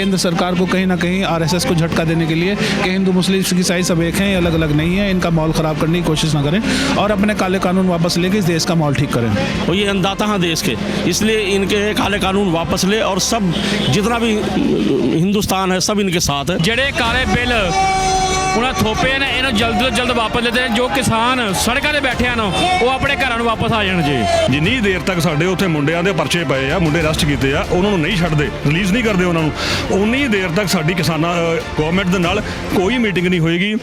केंद्र सरकार को कहीं ना कहीं आरएसएस को झटका देने के लिए कि हिंदू मुस्लिम ईसाई सब एक हैं, अलग अलग नहीं है, इनका माहौल ख़राब करने की कोशिश ना करें और अपने काले कानून वापस लेके इस देश का माहौल ठीक करें। और ये अन्नदाता हैं देश के, इसलिए इनके काले कानून वापस ले और सब जितना भी हिंदुस्तान है सब इनके साथ है। ਜਿਹੜੇ ਕਾਲੇ ਬਿੱਲ ਉਹਨਾਂ ਥੋਪੇ ਨੇ ਇਹਨਾਂ ਜਲਦ ਤੋਂ ਜਲਦ ਵਾਪਸ ਲੈਦੇ ਜੋ ਕਿਸਾਨ ਸੜਕਾਂ ਤੇ ਬੈਠੇ ਹਨ ਉਹ ਆਪਣੇ ਘਰਾਂ ਨੂੰ ਵਾਪਸ ਆ ਜਾਣ ਜੀ। ਜਿੰਨੀ ਦੇਰ ਤੱਕ ਸਾਡੇ ਉੱਥੇ ਮੁੰਡਿਆਂ ਦੇ ਪਰਚੇ ਪਏ ਆ, ਮੁੰਡੇ ਅਰੈਸਟ ਕੀਤੇ ਆ, ਉਹਨਾਂ ਨੂੰ ਨਹੀਂ ਛੱਡਦੇ, ਰਿਲੀਜ਼ ਨਹੀਂ ਕਰਦੇ ਉਹਨਾਂ ਨੂੰ, ਉਨੀ ਦੇਰ ਤੱਕ ਸਾਡੀ ਕਿਸਾਨਾਂ ਗਵਰਨਮੈਂਟ ਦੇ ਨਾਲ ਕੋਈ ਮੀਟਿੰਗ ਨਹੀਂ ਹੋਏਗੀ।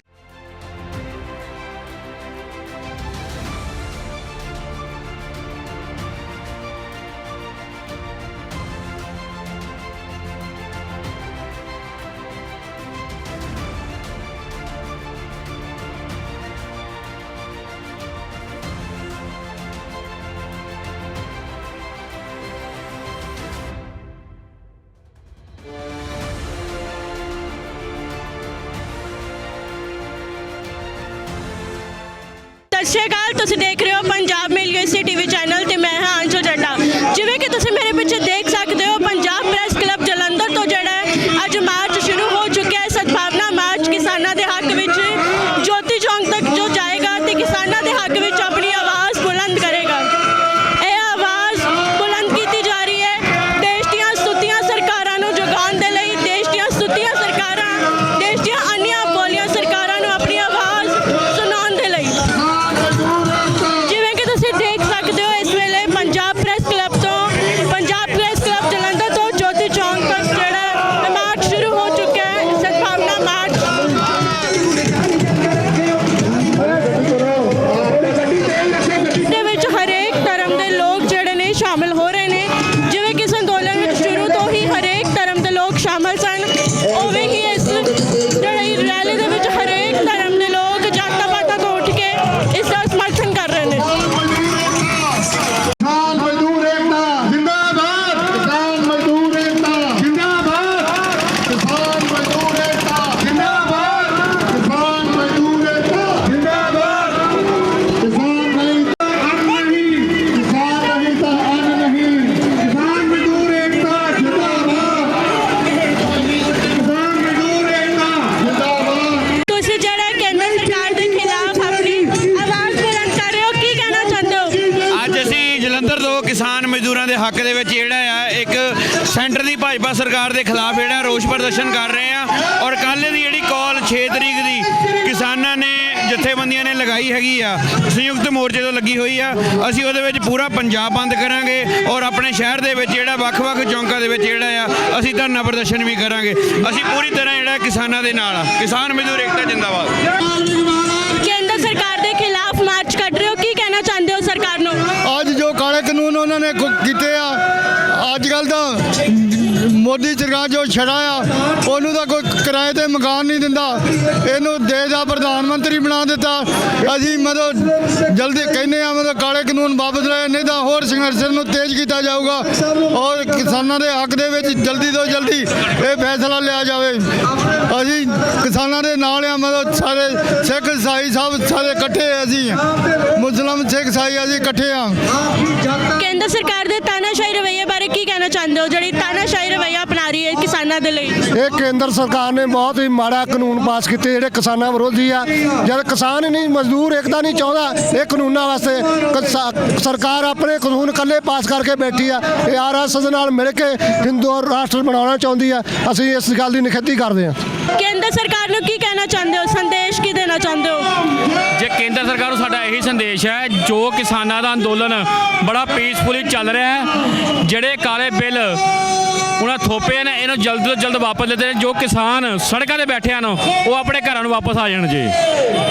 ਸਤਿ ਸ਼੍ਰੀ ਅਕਾਲ, ਤੁਸੀਂ ਦੇਖ ਰਹੇ ਹੋ ਪੰਜਾਬ ਮੇਲ ਯੂਐਸਏ ਟੀਵੀ ਚੈਨਲ ਤੇ ਮੈਂ ਹਾਂ ਅੰਸ਼ੂ ਜੱਟਾ। ਜਿਵੇਂ ਕਿ ਤੁਸੀਂ ਮੇਰੇ ਪਿੱਛੇ ਦੇਖ ਸਕਦੇ ਹੋ, ਪੰਜਾਬ ਪ੍ਰੈਸ ਕਲੱਬ ਜਲੰਧਰ ਤੋਂ ਜਿਹੜਾ ਅੱਜ ਮਾਰਚ ਸ਼ੁਰੂ ਹੋ ਚੁੱਕਿਆ ਹੈ। ਸਦਭਾਵਨਾ ਮਾਰਚ ਕਿਸਾਨਾਂ ਦੇ ਹੱਕ ਵਿੱਚ ਜੋਤੀ ਚੌਂਕ ਤੱਕ ਜੋ ਜਾਏਗਾ ਤੇ ਕਿਸਾਨਾਂ ਦੇ ਹੱਕ ਵਿੱਚ ਆਪਣੀ ਆਵਾਜ਼ ਬੁਲੰਦ ਕਰੇਗਾ। ਇਹ ਆਵਾਜ਼ ਬੁਲੰਦ ਕੀਤੀ ਜਾ ਰਹੀ ਹੈ ਦੇਸ਼ ਦੀਆਂ ਸੁੱਤੀਆਂ ਸਰਕਾਰਾਂ ਨੂੰ ਜਗਾਉਣ ਦੇ ਲਈ, ਦੇਸ਼ ਦੀਆਂ ਸੁੱਤੀਆਂ ਸਰਕਾਰਾਂ, ਦੇਸ਼ ਦੀਆਂ ਅੰਨ੍ਹੀਆਂ ਬੋਲੀਆਂ ਸਰਕਾਰਾਂ ਨੂੰ ਆਪਣੀ ਆਵਾਜ਼ ਸੁਣਾਉਣ ਦੇ ਲਈ। ਜਿਵੇਂ ਕਿ ਤੁਸੀਂ ਦੇਖ ਸਕਦੇ ਹੋ ਇਸ ਵੇਲੇ ਪੰਜਾਬ ਪ੍ਰੈਸ ਕਲੱਬ ਜਲੰਧਰ ਤੋਂ ਜੋਤੀ ਚੌਂਕ ਤੱਕ ਜਿਹੜਾ ਮਾਰਚ ਸ਼ੁਰੂ ਹੋ ਚੁੱਕਿਆ ਹੈ। ਸਦਭਾਵਨਾ ਮਾਰਚ ਦੇ ਵਿੱਚ ਹਰੇਕ ਧਰਮ ਦੇ ਲੋਕ ਜਿਹੜੇ ਨੇ ਸ਼ਾਮਿਲ ਹੋ ਰਹੇ ਨੇ। ਜਿਵੇਂ ਕਿ ਇਸ ਅੰਦੋਲਨ ਵਿੱਚ ਸ਼ੁਰੂ ਤੋਂ ਹੀ ਹਰੇਕ ਧਰਮ ਦੇ ਲੋਕ ਸ਼ਾਮਿਲ ਸਨ, ਉਵੇਂ ਹੀ ਇਸ ਜਿਹੜੀ ਰੈਲੀ ਦੇ ਵਿੱਚ ਹਰੇਕ ਧਰਮ ਦੇ ਲੋਕ ਜਾਤਾਂ ਪਾਤਾਂ ਤੋਂ ਉੱਠ ਕੇ ਇਸ ਦਾ ਸਮਰਥਨ ਕਰ ਰਹੇ ਨੇ। किसान मजदूर एकता जिंदाबाद, किसान मजदूर एकता जिंदाबाद, किसान मजदूर एकता जिंदाबाद, किसान मजदूर एकता जिंदाबाद, किसान नहीं तो अन्न नहीं, किसान नहीं तो अन्न नहीं, किसान मजदूर एकता जिंदाबाद, किसान मजदूर एकता जिंदाबाद। ਤੁਸੀਂ ਜਿਹੜਾ ਕੇਂਦਰ ਸਰਕਾਰ ਦੇ ਖਿਲਾਫ ਆਪਣੀ ਆਵਾਜ਼ ਬੁਲੰਦ ਕਰ ਰਹੇ ਹੋ, ਕੀ ਕਹਿਣਾ ਚਾਹੁੰਦੇ ਹੋ? ਅੱਜ ਅਸੀਂ ਜਲੰਧਰ ਤੋਂ ਕਿਸਾਨ ਮਜ਼ਦੂਰਾਂ ਦੇ ਹੱਕ ਦੇ ਵਿੱਚ ਜਿਹੜਾ ਆ ਇੱਕ ਸੈਂਟਰ ਦੀ ਭਾਜਪਾ ਸਰਕਾਰ ਦੇ ਖਿਲਾਫ ਜਿਹੜਾ ਰੋਸ ਪ੍ਰਦਰਸ਼ਨ ਕਰ ਰਹੇ ਆ। ਔਰ ਕੱਲ੍ਹ ਦੀ ਜਿਹੜੀ ਕਾਲ 6 ਤਰੀਕ ਦੀ ਕਿਸਾਨਾਂ ਨੇ ਜਥੇਬੰਦੀਆਂ ਨੇ ਲਗਾਈ ਹੈਗੀ ਆ, ਸੰਯੁਕਤ ਮੋਰਚੇ ਤੋਂ ਲੱਗੀ ਹੋਈ ਆ, ਅਸੀਂ ਉਹਦੇ ਵਿੱਚ ਪੂਰਾ ਪੰਜਾਬ ਬੰਦ ਕਰਾਂਗੇ ਔਰ ਆਪਣੇ ਸ਼ਹਿਰ ਦੇ ਵਿੱਚ ਜਿਹੜਾ ਵੱਖ-ਵੱਖ ਚੌਂਕਾਂ ਦੇ ਵਿੱਚ ਜਿਹੜਾ ਆ ਅਸੀਂ ਧਰਨਾ ਪ੍ਰਦਰਸ਼ਨ ਵੀ ਕਰਾਂਗੇ। ਅਸੀਂ ਪੂਰੀ ਤਰ੍ਹਾਂ ਜਿਹੜਾ ਕਿਸਾਨਾਂ ਦੇ ਨਾਲ ਆ। ਕਿਸਾਨ ਮਜ਼ਦੂਰ ਏਕਤਾ ਜਿੰਦਾਬਾਦ। ਕੇਂਦਰ ਸਰਕਾਰ ਦੇ ਖਿਲਾਫ ਮਾਰਚ ਕੱਢ ਰਹੇ ਹੋ, ਕੀ ਕਹਿਣਾ ਚਾਹੁੰਦੇ ਹੋ ਸਰਕਾਰ ਨੂੰ? ਅੱਜ ਜੋ ਕਾਲੇ ਕਾਨੂੰਨ ਉਹਨਾਂ ਨੇ ਕੀਤੇ ਆ, ਅੱਜ ਕੱਲ ਤਾਂ ਮੋਦੀ ਸਰਕਾਰ ਜੋ ਛੜਾਇਆ ਉਹਨੂੰ ਤਾਂ ਕੋਈ ਕਿਰਾਏ ਤੇ ਮਕਾਨ ਨਹੀਂ ਦਿੰਦਾ, ਇਹਨੂੰ ਦੇਸ਼ ਦਾ ਪ੍ਰਧਾਨ ਮੰਤਰੀ ਬਣਾ ਦਿੱਤਾ। ਅਸੀਂ ਮਤਲਬ ਜਲਦੀ ਕਹਿੰਦੇ ਆ ਮਤਲਬ ਕਾਲੇ ਕਾਨੂੰਨ ਵਾਪਸ ਲਏ, ਨਹੀਂ ਤਾਂ ਹੋਰ ਸੰਘਰਸ਼ ਨੂੰ ਤੇਜ਼ ਕੀਤਾ ਜਾਊਗਾ ਔਰ ਕਿਸਾਨਾਂ ਦੇ ਹੱਕ ਦੇ ਵਿੱਚ ਜਲਦੀ ਤੋਂ ਜਲਦੀ ਇਹ ਫੈਸਲਾ ਲਿਆ ਜਾਵੇ। ਅਸੀਂ ਕਿਸਾਨਾਂ ਦੇ ਨਾਲ ਆ, ਮਤਲਬ ਸਾਰੇ ਸਿੱਖ ਈਸਾਈ ਸਭ ਸਾਰੇ ਇਕੱਠੇ ਆ, ਅਸੀਂ ਮੁਸਲਿਮ ਸਿੱਖ ਈਸਾਈ ਅਸੀਂ ਇਕੱਠੇ ਆ। ਕੇਂਦਰ ਸਰਕਾਰ ਦੇ ਤਾਨਾਸ਼ਾਹੀ ਰਵੱਈਏ ਬਾਰੇ ਕੀ ਕਹਿਣਾ ਚਾਹੁੰਦੇ ਹੋ, ਜਿਹੜੀ ਤਾਨਾਸ਼ਾਹੀ ਰਵੱਈਆ ਅਪਣਾ ਰਹੀ ਹੈ ਕਿਸਾਨਾਂ ਦੇ ਲਈ? ਇਹ ਕੇਂਦਰ ਸਰਕਾਰ ਨੇ ਬਹੁਤ ਹੀ ਮਾੜਾ ਕਾਨੂੰਨ ਪਾਸ ਕੀਤੇ ਜਿਹੜੇ ਕਿਸਾਨਾਂ ਵਿਰੋਧੀ ਆ। ਜਦ ਕਿਸਾਨ ਹੀ ਨਹੀਂ, ਮਜ਼ਦੂਰ ਏਕਤਾ ਨਹੀਂ ਚਾਹੁੰਦਾ ਇਹ ਕਾਨੂੰਨਾਂ ਵਾਸਤੇ, ਸਰਕਾਰ ਆਪਣੇ ਕਾਨੂੰਨ ਇਕੱਲੇ ਪਾਸ ਕਰਕੇ ਬੈਠੀ ਆ। ਇਹ ਆਰਐਸਐਸ ਨਾਲ ਮਿਲ ਕੇ ਹਿੰਦੂ ਰਾਸ਼ਟਰ ਬਣਾਉਣਾ ਚਾਹੁੰਦੀ ਆ। ਅਸੀਂ ਇਸ ਗੱਲ ਦੀ ਨਿਖੇਧੀ ਕਰਦੇ ਹਾਂ। ਕੇਂਦਰ ਸਰਕਾਰ ਨੂੰ ਕੀ ਕਹਿਣਾ ਚਾਹੁੰਦੇ ਹੋ, ਸੰਦੇਸ਼ ਕੀ ਦੇਣਾ ਚਾਹੁੰਦੇ ਹੋ? ਜੇ ਕੇਂਦਰ ਸਰਕਾਰ ਨੂੰ ਸਾਡਾ ਇਹੀ ਸੰਦੇਸ਼ ਹੈ, ਜੋ ਕਿਸਾਨਾਂ ਦਾ ਅੰਦੋਲਨ ਬੜਾ ਪੀਸਫੁਲੀ ਚੱਲ ਰਿਹਾ ਹੈ, ਜਿਹੜੇ ਕਾਲੇ ਬਿੱਲ ਉਹਨਾਂ ਥੋਪੇ ਨੇ ਇਹਨਾਂ ਜਲਦ ਤੋਂ ਜਲਦ ਵਾਪਸ ਲੈਦੇ ਜੋ ਕਿਸਾਨ ਸੜਕਾਂ ਤੇ ਬੈਠੇ ਹਨ ਉਹ ਆਪਣੇ ਘਰਾਂ ਨੂੰ ਵਾਪਸ ਆ ਜਾਣ ਜੀ।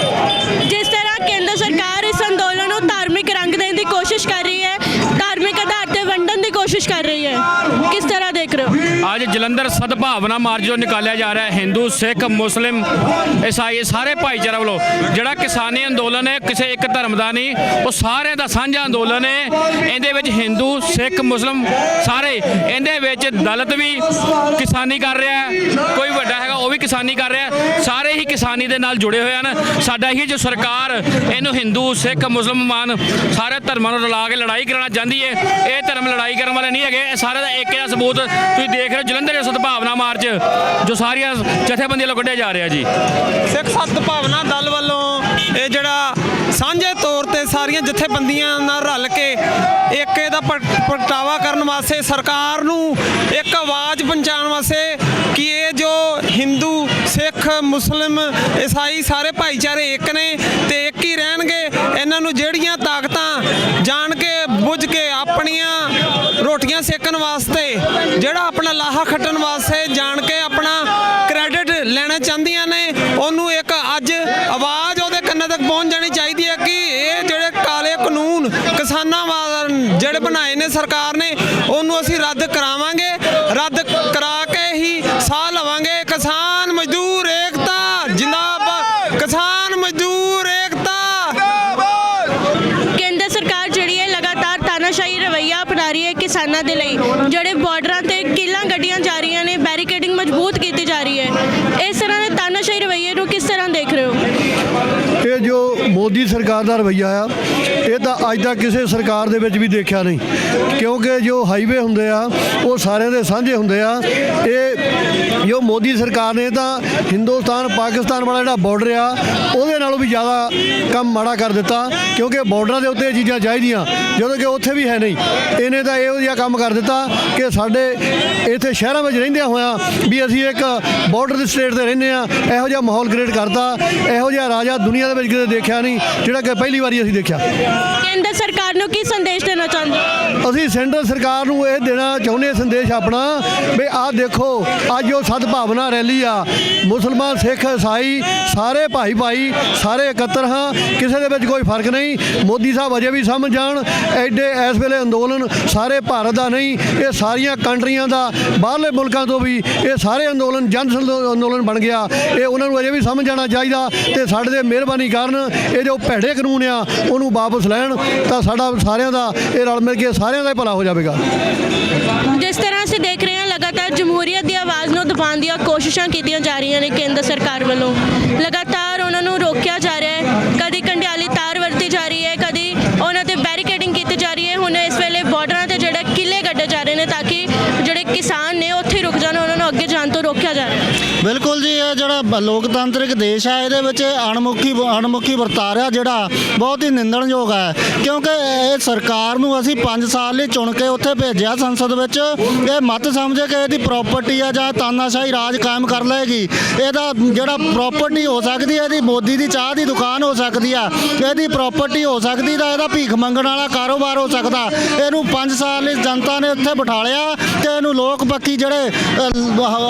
ਜਿਸ ਤਰ੍ਹਾਂ ਕੇਂਦਰ ਸਰਕਾਰ ਇਸ ਅੰਦੋਲਨ ਨੂੰ ਧਾਰਮਿਕ ਰੰਗ ਦੇਣ ਦੀ ਕੋਸ਼ਿਸ਼ ਕਰ ਰਹੀ ਹੈ, ਧਾਰਮਿਕ ਆਧਾਰ ਤੇ ਵੰਡਣ ਦੀ ਕੋਸ਼ਿਸ਼ ਕਰ ਰਹੀ ਹੈ, ਕਿਸ ਤਰ੍ਹਾਂ ਦੇਖ ਰਹੇ ਹੋ? ਅੱਜ ਜਲੰਧਰ ਸਦਭਾਵਨਾ ਮਾਰਚ ਜੋ ਨਿਕਾਲਿਆ ਜਾ ਰਿਹਾ ਹੈ, ਹਿੰਦੂ ਸਿੱਖ ਮੁਸਲਿਮ ਈਸਾਈ ਸਾਰੇ ਭਾਈਚਾਰਾ ਵੱਲੋਂ ਜਿਹੜਾ ਕਿਸਾਨੀ ਅੰਦੋਲਨ ਹੈ, ਕਿਸੇ ਇੱਕ ਧਰਮ ਦਾ ਨਹੀਂ, ਉਹ ਸਾਰਿਆਂ ਦਾ ਸਾਂਝਾ ਅੰਦੋਲਨ ਹੈ। ਇਹਦੇ ਵਿੱਚ ਹਿੰਦੂ ਸਿੱਖ ਮੁਸਲਿਮ ਸਾਰੇ, ਇਹਦੇ ਵਿੱਚ ਦਲਿਤ ਵੀ ਕਿਸਾਨੀ ਕਰ ਰਿਹਾ ਹੈ, ਕੋਈ ਵੱਡਾ ਹੈਗਾ ਉਹ ਵੀ ਕਿਸਾਨੀ ਕਰ ਰਿਹਾ, ਸਾਰੇ ਹੀ ਕਿਸਾਨੀ ਦੇ ਨਾਲ ਜੁੜੇ ਹੋਏ ਹਨ। ਸਾਡਾ ਹੀ ਜੋ ਸਰਕਾਰ ਇਹਨੂੰ ਹਿੰਦੂ ਸਿੱਖ ਮੁਸਲਮਾਨ ਸਾਰੇ ਧਰਮਾਂ ਨੂੰ ਰਲਾ ਕੇ ਲੜਾਈ ਕਰਾਉਣਾ ਚਾਹੁੰਦੀ ਹੈ। ਇਹ ਧਰਮ ਲੜਾਈ ਕਰਨ ਵਾਲੇ ਨਹੀਂ ਹੈਗੇ, ਇਹ ਸਾਰੇ ਦਾ ਏਕੇ ਦਾ ਸਬੂਤ ਤੁਸੀਂ ਦੇਖ ਰਹੇ ਹੋ। ਜਲੰਧਰ ਦੇ ਸਦਭਾਵਨਾ ਮਾਰਚ ਜੋ ਸਾਰੀਆਂ ਜਥੇਬੰਦੀਆਂ ਵੱਲੋਂ ਕੱਢਿਆ ਜਾ ਰਿਹਾ ਜੀ। ਸਿੱਖ ਸਦਭਾਵਨਾ ਦਲ ਵੱਲੋਂ ਇਹ ਜਿਹੜਾ ਸਾਂਝੇ ਤੌਰ ਤੇ ਸਾਰੀਆਂ ਜਥੇਬੰਦੀਆਂ ਨਾਲ ਰਲ ਕੇ ਇੱਕ ਇਹਦਾ ਪ੍ਰਗਟਾਵਾ ਕਰਨ ਵਾਸਤੇ ਸਰਕਾਰ ਨੂੰ ਇੱਕ ਆਵਾਜ਼ ਪਹੁੰਚਾਉਣ ਵਾਸਤੇ ਕਿ ਇਹ ਜੋ ਹਿੰਦੂ ਸਿੱਖ ਮੁਸਲਿਮ ਈਸਾਈ ਸਾਰੇ ਭਾਈਚਾਰੇ ਇੱਕ ਨੇ ਤੇ ਇੱਕ ਹੀ ਰਹਿਣਗੇ। ਇਹਨਾਂ ਨੂੰ ਜਿਹੜੀਆਂ ਤਾਕਤਾਂ ਜਾਣ ਕੇ ਬੁੱਝ ਕੇ ਆਪਣੀਆਂ ਰੋਟੀਆਂ ਸੇਕਣ ਵਾਸਤੇ ਜਿਹੜਾ ਆਪਣਾ ਲਾਹਾ ਖੱਟਣ ਵਾਸਤੇ ਜਾਣ ਕੇ ਆਪਣਾ ਕ੍ਰੈਡਿਟ ਲੈਣਾ ਚਾਹੁੰਦੀਆਂ ਨੇ, ਉਹਨੂੰ ਇੱਕ ਅੱਜ ਆਵਾਜ਼ ਉਹਦੇ ਕੰਨਾਂ ਤੱਕ ਪਹੁੰਚ ਜਾਣੀ ਚਾਹੀਦੀ ਹੈ ਕਿ ਇਹ ਜਿਹੜੇ ਕਾਲੇ ਕਾਨੂੰਨ ਕਿਸਾਨਾਂ ਜਿਹੜੇ ਬਣਾਏ ਨੇ ਸਰਕਾਰ ਨੇ ਉਹਨੂੰ ਅਸੀਂ ਰੱਦ ਕਰਾਵਾਂਗੇ। ਰੱਦ ਕਰਾ ਕੇ ਹੀ ਸਾਹ ਲਵਾਂਗੇ। ਕਿਸਾਨ ਮਜ਼ਦੂਰ ਏਕਤਾ ਜਿੰਦਾਬਾਦ, ਕਿਸਾਨ ਮਜ਼ਦੂਰ ਏਕਤਾ। ਕੇਂਦਰ ਸਰਕਾਰ ਜਿਹੜੀ ਹੈ ਲਗਾਤਾਰ ਤਾਨਾਸ਼ਾਹੀ ਰਵੱਈਆ ਅਪਣਾ ਰਹੀ ਹੈ ਕਿਸਾਨਾਂ ਦੇ ਲਈ। ਜਿਹੜੇ ਬਾਰਡਰਾਂ ਤੇ ਕਿੱਲਾਂ ਗੱਡੀਆਂ ਜਾ ਰਹੀਆਂ ਨੇ, ਬੈਰੀਕੇਡਿੰਗ ਮਜ਼ਬੂਤ ਕੀਤੀ ਜਾ ਰਹੀ ਹੈ। ਇਸ ਤਰ੍ਹਾਂ ਦੇ ਤਾਨਾਸ਼ਾਹੀ ਰਵੱਈਏ ਨੂੰ ਕਿਸ ਤਰ੍ਹਾਂ ਦੇਖ ਰਹੇ ਹੋ? ਇਹ ਜੋ ਮੋਦੀ ਸਰਕਾਰ ਦਾ ਰਵੱਈਆ ਆ ਇਹ ਤਾਂ ਅੱਜ ਤੱਕ ਕਿਸੇ ਸਰਕਾਰ ਦੇ ਵਿੱਚ ਵੀ ਦੇਖਿਆ ਨਹੀਂ, ਕਿਉਂਕਿ ਜੋ ਹਾਈਵੇ ਹੁੰਦੇ ਆ ਉਹ ਸਾਰਿਆਂ ਦੇ ਸਾਂਝੇ ਹੁੰਦੇ ਆ। ਇਹ ਜੋ ਮੋਦੀ ਸਰਕਾਰ ਨੇ ਤਾਂ ਹਿੰਦੁਸਤਾਨ ਪਾਕਿਸਤਾਨ ਵਾਲਾ ਜਿਹੜਾ ਬਾਰਡਰ ਆ ਉਹਦੇ ਨਾਲੋਂ ਵੀ ਜ਼ਿਆਦਾ ਕੰਮ ਮਾੜਾ ਕਰ ਦਿੱਤਾ, ਕਿਉਂਕਿ ਬਾਰਡਰਾਂ ਦੇ ਉੱਤੇ ਇਹ ਚੀਜ਼ਾਂ ਚਾਹੀਦੀਆਂ ਜਦੋਂ ਕਿ ਉੱਥੇ ਵੀ ਹੈ ਨਹੀਂ। ਇਹਨੇ ਤਾਂ ਇਹੋ ਜਿਹਾ ਕੰਮ ਕਰ ਦਿੱਤਾ ਕਿ ਸਾਡੇ ਇੱਥੇ ਸ਼ਹਿਰਾਂ ਵਿੱਚ ਰਹਿੰਦਿਆਂ ਹੋਇਆਂ ਵੀ ਅਸੀਂ ਇੱਕ ਬਾਰਡਰ ਦੀ ਸਟੇਟ ਤੇ ਰਹਿੰਦੇ ਆ, ਇਹੋ ਜਿਹਾ ਮਾਹੌਲ ਕ੍ਰੀਏਟ ਕਰਤਾ। ਇਹੋ ਜਿਹਾ ਰਾਜਾ ਦੁਨੀਆ ਦੇ ਵਿੱਚ ਕਿਤੇ ਦੇਖਿਆ ਨਹੀਂ ਜਿਹੜਾ ਕਿ ਪਹਿਲੀ ਵਾਰੀ ਅਸੀਂ ਦੇਖਿਆ। ਕੇਂਦਰ ਸਰਕਾਰ ਨੂੰ ਕੀ ਸੰਦੇਸ਼ ਦੇਣਾ ਚਾਹੁੰਦੇ ਹੋ? ਅਸੀਂ ਸੈਂਟਰ ਸਰਕਾਰ ਨੂੰ ਇਹ ਦੇਣਾ ਚਾਹੁੰਦੇ ਸੰਦੇਸ਼ ਆਪਣਾ ਵੀ ਆਹ ਦੇਖੋ ਅੱਜ ਉਹ ਸਦਭਾਵਨਾ ਰੈਲੀ ਆ, ਮੁਸਲਮਾਨ ਸਿੱਖ ਈਸਾਈ ਸਾਰੇ ਭਾਈ ਸਾਰੇ ਇਕੱਤਰ ਹਾਂ, ਕਿਸੇ ਦੇ ਵਿੱਚ ਕੋਈ ਫਰਕ ਨਹੀਂ। ਮੋਦੀ ਸਾਹਿਬ ਅਜੇ ਵੀ ਸਮਝ ਜਾਣ ਐਡੇ ਇਸ ਵੇਲੇ ਅੰਦੋਲਨ ਸਾਰੇ ਭਾਰਤ ਦਾ ਨਹੀਂ, ਇਹ ਸਾਰੀਆਂ ਕੰਟਰੀਆਂ ਦਾ, ਬਾਹਰਲੇ ਮੁਲਕਾਂ ਤੋਂ ਵੀ ਇਹ ਸਾਰੇ ਅੰਦੋਲਨ ਜਨ ਅੰਦੋਲਨ ਬਣ ਗਿਆ। ਇਹ ਉਹਨਾਂ ਨੂੰ ਅਜੇ ਵੀ ਸਮਝ ਜਾਣਾ ਚਾਹੀਦਾ ਤੇ ਸਾਡੇ ਦੇ ਮਿਹਰਬਾਨੀ ਕਾਰਨ ਇਹ ਜੋ ਭੈੜੇ ਕਾਨੂੰਨ ਆ ਉਹਨੂੰ ਵਾਪਸ ਲੈਣ ਤਾਂ ਸਾਡਾ ਸਾਰਿਆਂ ਦਾ ਇਹ ਰਲ ਮਿਲ ਕੇ ਸਾਰਿਆਂ ਦਾ ਹੀ ਭਲਾ ਹੋ ਜਾਵੇਗਾ। ਜਿਸ ਤਰ੍ਹਾਂ ਅਸੀਂ ਦੇਖ ਰਹੇ ਹਾਂ ਲਗਾਤਾਰ ਜਮਹੂਰੀਅਤ ਦੀ ਆਵਾਜ਼ ਨੂੰ ਦਬਾਉਣ ਦੀਆਂ ਕੋਸ਼ਿਸ਼ਾਂ ਕੀਤੀਆਂ ਜਾ ਰਹੀਆਂ ਨੇ ਕੇਂਦਰ ਸਰਕਾਰ ਵੱਲੋਂ। ਲਗਾਤਾਰ ਉਹਨਾਂ ਨੂੰ ਰੋਕਿਆ ਜਾ ਰਿਹਾ ਹੈ, ਕਦੀ ਕੰਡਿਆਲੀ ਤਾਰ ਵਰਤੀ ਜਾ ਰਹੀ ਹੈ, ਕਦੀ ਉਹਨਾਂ ਤੇ ਬੈਰੀਕੇਡਿੰਗ ਕੀਤੀ ਜਾ ਰਹੀ ਹੈ। ਹੁਣ ਇਸ ਵੇਲੇ ਬਾਰਡਰਾਂ ਤੇ ਜਿਹੜੇ ਕਿਲੇ ਕੱਢੇ ਜਾ ਰਹੇ ਨੇ ਤਾਂ ਕਿ ਜਿਹੜੇ ਕਿਸਾਨ ਨੇ ਉੱਥੇ ਰੁਕ ਜਾਣ, ਉਹਨਾਂ ਨੂੰ ਅੱਗੇ ਜਾਣ ਤੋਂ ਰੋਕਿਆ ਜਾ ਰਿਹਾ ਹੈ। ਬਿਲਕੁਲ ਜੀ, ਇਹ ਜਿਹੜਾ ਲੋਕਤੰਤਰਿਕ ਦੇਸ਼ ਹੈ ਇਹਦੇ ਵਿੱਚ ਅਣਮੁਖੀ ਵਰਤਾਰਾ ਜਿਹੜਾ ਬਹੁਤ ਹੀ ਨਿੰਦਣਯੋਗ ਹੈ, ਕਿਉਂਕਿ ਇਹ ਸਰਕਾਰ ਨੂੰ ਅਸੀਂ 5 ਸਾਲ ਲਈ ਚੁਣ ਕੇ ਉੱਥੇ ਭੇਜਿਆ ਸੰਸਦ ਵਿੱਚ। ਇਹ ਮਤ ਸਮਝੇ ਕਿ ਇਹਦੀ ਪ੍ਰਾਪਰਟੀ ਆ ਜਾਂ ਤਾਨਾਸ਼ਾਹੀ ਰਾਜ ਕਾਇਮ ਕਰ ਲਏਗੀ। ਇਹਦਾ ਜਿਹੜਾ ਪ੍ਰਾਪਰਟੀ ਹੋ ਸਕਦੀ ਹੈ, ਇਹਦੀ ਮੋਦੀ ਦੀ ਚਾਹ ਦੀ ਦੁਕਾਨ ਹੋ ਸਕਦੀ ਆ, ਇਹਦੀ ਪ੍ਰਾਪਰਟੀ ਹੋ ਸਕਦੀ ਤਾਂ ਇਹਦਾ ਭੀਖ ਮੰਗਣ ਵਾਲਾ ਕਾਰੋਬਾਰ ਹੋ ਸਕਦਾ। ਇਹਨੂੰ 5 ਸਾਲ ਲਈ ਜਨਤਾ ਨੇ ਉੱਥੇ ਬਿਠਾ ਲਿਆ ਤੇ ਇਹਨੂੰ ਲੋਕ ਪੱਕੀ ਜਿਹੜੇ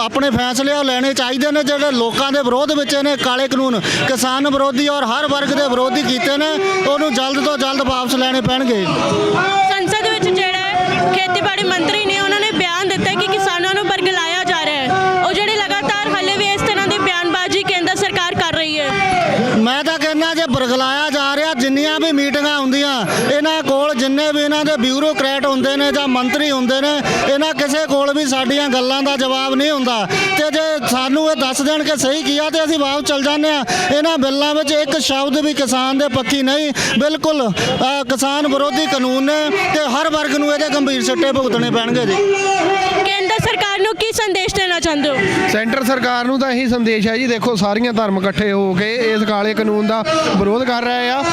ਆਪਣੇ ਫੈਸਲੇ ਉਹ ਲੈਣੇ ਚਾਹੀਦੇ ਨੇ। ਜਿਹੜੇ ਲੋਕਾਂ ਦੇ ਵਿਰੋਧ ਵਿੱਚ ਇਹਨੇ ਕਾਲੇ ਕਾਨੂੰਨ ਕਿਸਾਨ ਵਿਰੋਧੀ ਔਰ ਹਰ ਵਰਗ ਦੇ ਵਿਰੋਧੀ ਕੀਤੇ ਨੇ, ਉਹਨੂੰ ਜਲਦ ਤੋਂ ਜਲਦ ਵਾਪਸ ਲੈਣੇ ਪੈਣਗੇ। ਸੰਸਦ ਵਿੱਚ ਜਿਹੜਾ ਖੇਤੀਬਾੜੀ ਮੰਤਰੀ ਨੇ ਉਹਨਾਂ ਨੇ ਬਿਆਨ ਦਿੱਤਾ ਕਿ ਕਿਸਾਨਾਂ ਨੂੰ ਬਰਗਲਾਇਆ ਜਾ ਰਿਹਾ ਹੈ। ਉਹ ਜਿਹੜੇ ਲਗਾਤਾਰ ਹਾਲੇ ਵੀ ਇਸ ਤਰ੍ਹਾਂ ਦੀ ਬਿਆਨਬਾਜ਼ੀ ਕੇਂਦਰ ਸਰਕਾਰ ਕਰ ਰਹੀ ਹੈ। ਮੈਂ ਤਾਂ ਕਹਿੰਦਾ ਜੇ ਬਰਗਲਾਇਆ ਜਾ ਰਿਹਾ, ਜਿੰਨੀਆਂ ਵੀ ਮੀਟਿੰਗਾਂ ਹੁੰਦੀਆਂ ਇਹਨਾਂ ਕੋਲ ਜਿੰਨੇ ਵੀ ਇਹਨਾਂ ਦੇ ਬਿਊਰੋਕਰੈਟ ਹੁੰਦੇ ਨੇ ਜਾਂ ਮੰਤਰੀ ਹੁੰਦੇ ਨੇ, ਇਹਨਾਂ ਕਿਸੇ ਕੋਲ ਵੀ ਸਾਡੀਆਂ ਗੱਲਾਂ ਦਾ ਜਵਾਬ ਨਹੀਂ ਹੁੰਦਾ। ਤੇ ਜੇ ਸਾਨੂੰ ਇਹ ਦੱਸ ਦੇਣ ਕਿ ਸਹੀ ਕੀਤਾ ਤੇ ਅਸੀਂ ਵਾਪਸ ਚਲ ਜਾਂਦੇ ਆ। ਇਹਨਾਂ ਬਿੱਲਾਂ ਵਿੱਚ ਇੱਕ ਸ਼ਬਦ ਵੀ ਕਿਸਾਨ ਦੇ ਪੱਖੀ ਨਹੀਂ, ਬਿਲਕੁਲ ਕਿਸਾਨ ਵਿਰੋਧੀ ਕਾਨੂੰਨ ਨੇ ਤੇ ਹਰ ਵਰਗ ਨੂੰ ਇਹਦੇ ਗੰਭੀਰ ਸਿੱਟੇ ਭੁਗਤਣੇ ਪੈਣਗੇ ਜੀ। ਕੇਂਦਰ ਸਰਕਾਰ ਨੂੰ ਕੀ ਸੰਦੇਸ਼ ਦੇਣਾ ਚਾਹੁੰਦੇ ਹੋ? ਸੈਂਟਰ ਸਰਕਾਰ ਨੂੰ ਤਾਂ ਇਹੀ ਸੰਦੇਸ਼ ਹੈ ਜੀ, ਦੇਖੋ ਸਾਰੀਆਂ ਧਰਮ ਇਕੱਠੇ ਹੋ ਕੇ ਇਸ ਕਾਲੇ ਕਾਨੂੰਨ ਦਾ ਵਿਰੋਧ ਕਰ ਰਹੇ ਆ,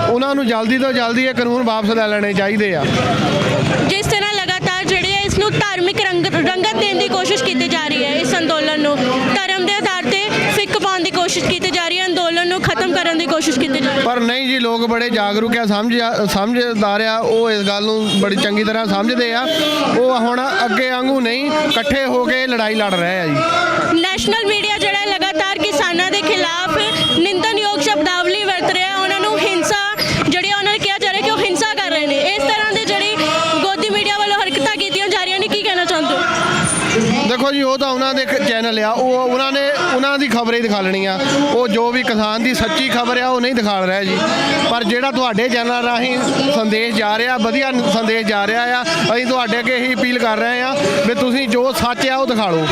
ਉਹਨਾਂ ਨੂੰ ਜਲਦੀ ਤੋਂ ਜਲਦੀ ਇਹ ਕਾਨੂੰਨ ਵਾਪਸ ਲੈ ਲੈਣੇ ਚਾਹੀਦੇ ਆ। ਜਿਸ ਤਰ੍ਹਾਂ ਲਗਾਤਾਰ ਜਿਹੜੀ ਹੈ ਇਸ ਨੂੰ ਧਾਰਮਿਕ ਰੰਗਤ ਦੇਣ ਦੀ ਕੋਸ਼ਿਸ਼ ਕੀਤੀ ਜਾ ਰਹੀ ਹੈ, ਇਸ ਅੰਦੋਲਨ ਨੂੰ ਧਰਮ ਦੇ ਆਧਾਰ ਤੇ ਫਿੱਕ ਪਾਉਣ ਦੀ ਕੋਸ਼ਿਸ਼ ਕੀਤੀ ਜਾ ਰਹੀ ਹੈ, ਅੰਦੋਲਨ ਨੂੰ ਖਤਮ ਕਰਨ ਦੀ ਕੋਸ਼ਿਸ਼ ਕੀਤੀ ਜਾ ਰਹੀ ਹੈ। ਪਰ ਨਹੀਂ ਜੀ, ਲੋਕ ਬੜੇ ਜਾਗਰੂਕ ਆ, ਸਮਝਦਾਰ ਆ, ਉਹ ਇਸ ਗੱਲ ਨੂੰ ਬੜੀ ਚੰਗੀ ਤਰ੍ਹਾਂ ਸਮਝਦੇ ਆ। ਉਹ ਹੁਣ ਅੱਗੇ ਵਾਂਗੂ ਨਹੀਂ ਇਕੱਠੇ ਹੋ ਕੇ ਲੜਾਈ ਲੜ ਰਹੇ ਆ ਜੀ। ਨੈਸ਼ਨਲ ਮੀਡੀਆ ਜਿਹੜਾ ਲਗਾਤਾਰ ਕਿਸਾਨਾਂ ਦੇ ਖਿਲਾਫ ਨਿੰਦਣਯੋਗ ਸ਼ਬਦਾਵਲੀ ਵਰਤ ਰਿਹਾ, ਉਹਨਾਂ ਨੂੰ ਹਿੰਸਾ ਜਿਹੜੀ ਉਹਨਾਂ ਨੇ ਕਿਹਾ ਜਾ ਰਿਹਾ ਕਿ ਉਹ ਹਿੰਸਾ ਕਰ ਰਹੇ ਨੇ। ਇਸ ਤਰ੍ਹਾਂ ਦੀ ਜਿਹੜੀ ਗੋਦੀ ਮੀਡੀਆ ਵੱਲੋਂ ਹਰਕਤਾਂ ਕੀਤੀਆਂ ਜਾ ਰਹੀਆਂ ਨੇ, ਕੀ ਕਹਿਣਾ ਚਾਹੁੰਦੇ ਹੋ? ਦੇਖੋ ਜੀ, ਉਹ ਤਾਂ ਉਹਨਾਂ ਦੇ ਚੈਨਲ ਆ, ਉਹ ਉਹਨਾਂ ਦੀ ਖਬਰ ਹੀ ਦਿਖਾ ਲੈਣੀ ਆ। ਉਹ ਜੋ ਵੀ ਕਿਸਾਨ ਦੀ ਸੱਚੀ ਖਬਰ ਆ ਉਹ ਨਹੀਂ ਦਿਖਾ ਰਿਹਾ ਜੀ। ਪਰ ਜਿਹੜਾ ਤੁਹਾਡੇ ਚੈਨਲ ਰਾਹੀਂ ਸੰਦੇਸ਼ ਜਾ ਰਿਹਾ, ਵਧੀਆ ਸੰਦੇਸ਼ ਜਾ ਰਿਹਾ ਆ, ਅਸੀਂ ਤੁਹਾਡੇ ਅੱਗੇ ਇਹੀ ਅਪੀਲ ਕਰ ਰਹੇ ਆ ਵੀ ਤੁਸੀਂ ਜੋ ਸੱਚ ਆ ਉਹ ਦਿਖਾ ਲਓ।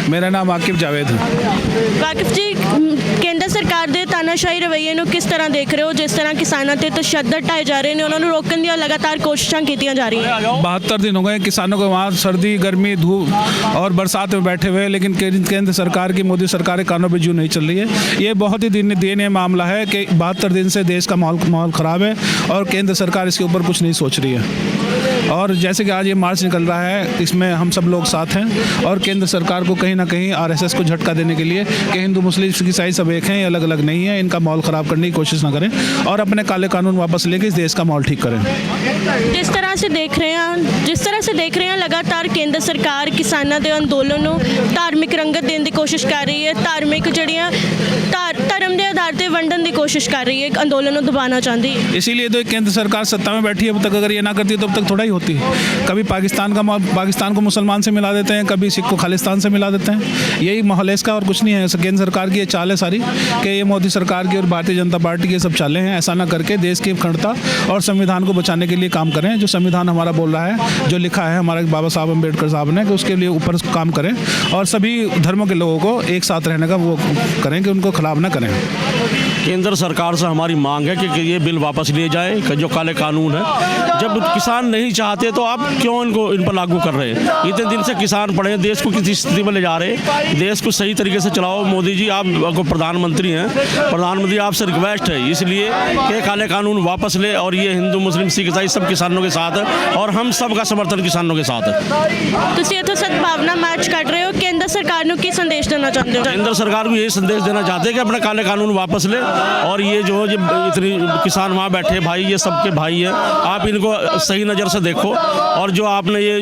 मेरा नाम आकिब जावेद है। ਵਾਕਿਫ ਜੀ ਕੇਂਦਰ ਸਰਕਾਰ ਦੇ ਤਾਨਾਸ਼ਾਹੀ ਰਵੱਈਏ ਨੂੰ ਕਿਸ ਤਰ੍ਹਾਂ ਦੇਖ ਰਹੇ ਹੋ? ਜਿਸ ਤਰ੍ਹਾਂ ਕਿਸਾਨਾਂ ਤੇ ਤਸ਼ੱਦਦ ਢਾਏ ਜਾ ਰਹੇ ਨੇ, ਉਹਨਾਂ ਨੂੰ ਰੋਕਣ ਦੀਆਂ ਲਗਾਤਾਰ ਕੋਸ਼ਿਸ਼ਾਂ ਕੀਤੀਆਂ जा रही है। 72 दिन हो गए किसानों को वहाँ सर्दी गर्मी धूप और बरसात में बैठे हुए, लेकिन केंद्र सरकार की मोदी सरकार के कानों पे जू नहीं चल रही है। ये बहुत ही दयनीय मामला है कि 72 दिन से देश का माहौल ख़राब है और केंद्र सरकार इसके ऊपर कुछ नहीं सोच रही है। और जैसे कि आज ये मार्च निकल रहा है, इसमें हम सब लोग साथ हैं और केंद्र सरकार को कहीं ना कहीं RSS को झटका देने के लिए कि हिंदू मुस्लिम की साइज सब एक हैं, अलग अलग नहीं है, इनका माहौल ख़राब करने की कोशिश ना करें और अपने काले कानून वापस लेके इस देश का माहौल ठीक करें। जिस तरह से देख रहे हैं लगातार केंद्र सरकार किसानों के अंदोलन ਨੂੰ ਧਾਰਮਿਕ ਰੰਗਤ ਦੇਣ ਦੀ ਕੋਸ਼ਿਸ਼ ਕਰ ਰਹੀ है, धार्मिक ਜਿਹੜੀਆਂ धर्म के आधार पर वंडन की कोशिश कर रही है, अंदोलन को दबाना चाहती है। इसीलिए तो केंद्र सरकार सत्ता में बैठी है। अब तक अगर ये ना करती तो अब तक थोड़ा ही होती। कभी पाकिस्तान को मुसलमान से मिला देते हैं, कभी सिख को खालिस्तान से मिला देते हैं। यही माहौल है इसका और कुछ नहीं है। केंद्र सरकार की ये चाल है सारी कि ये मोदी सरकार की और भारतीय जनता पार्टी की सब चालें हैं। ऐसा ना करके देश की अखंडता और संविधान को बचाने के लिए काम करें। जो संविधान हमारा बोल रहा है, जो लिखा है हमारे बाबा साहब अम्बेडकर साहब ने, कि उसके लिए ऊपर काम करें और सभी धर्मों के लोगों को एक साथ रहने का वो करें कि उनको खिलाफ ना करें। केंद्र सरकार से हमारी मांग है कि ये बिल वापस लिए जाए, कि जो काले कानून है। जब किसान नहीं चाहते तो आप क्यों इन पर लागू कर रहे हैं? इतने दिन से किसान पड़े हैं, देश को किसी स्थिति में ले जा रहे हैं। देश को सही तरीके से चलाओ। मोदी जी आप प्रधानमंत्री हैं, प्रधानमंत्री आपसे रिक्वेस्ट है इसलिए कि काले कानून वापस ले और ये हिंदू मुस्लिम सिख ईसाई सब किसानों के साथ है और हम सब का समर्थन किसानों के साथ है। ਤੁਸੀਂ ਇੱਥੋਂ सद्भावना मार्च कर रहे हो, केंद्र सरकार ਨੂੰ ਕੀ संदेश देना चाहते हो? केंद्र सरकार को यही संदेश देना चाहते हैं कि अपने काले कानून वापस ले और ये जो इतनी किसान वहाँ बैठे भाई, ये सबके भाई हैं, आप इनको सही नज़र से देखो और जो आपने ये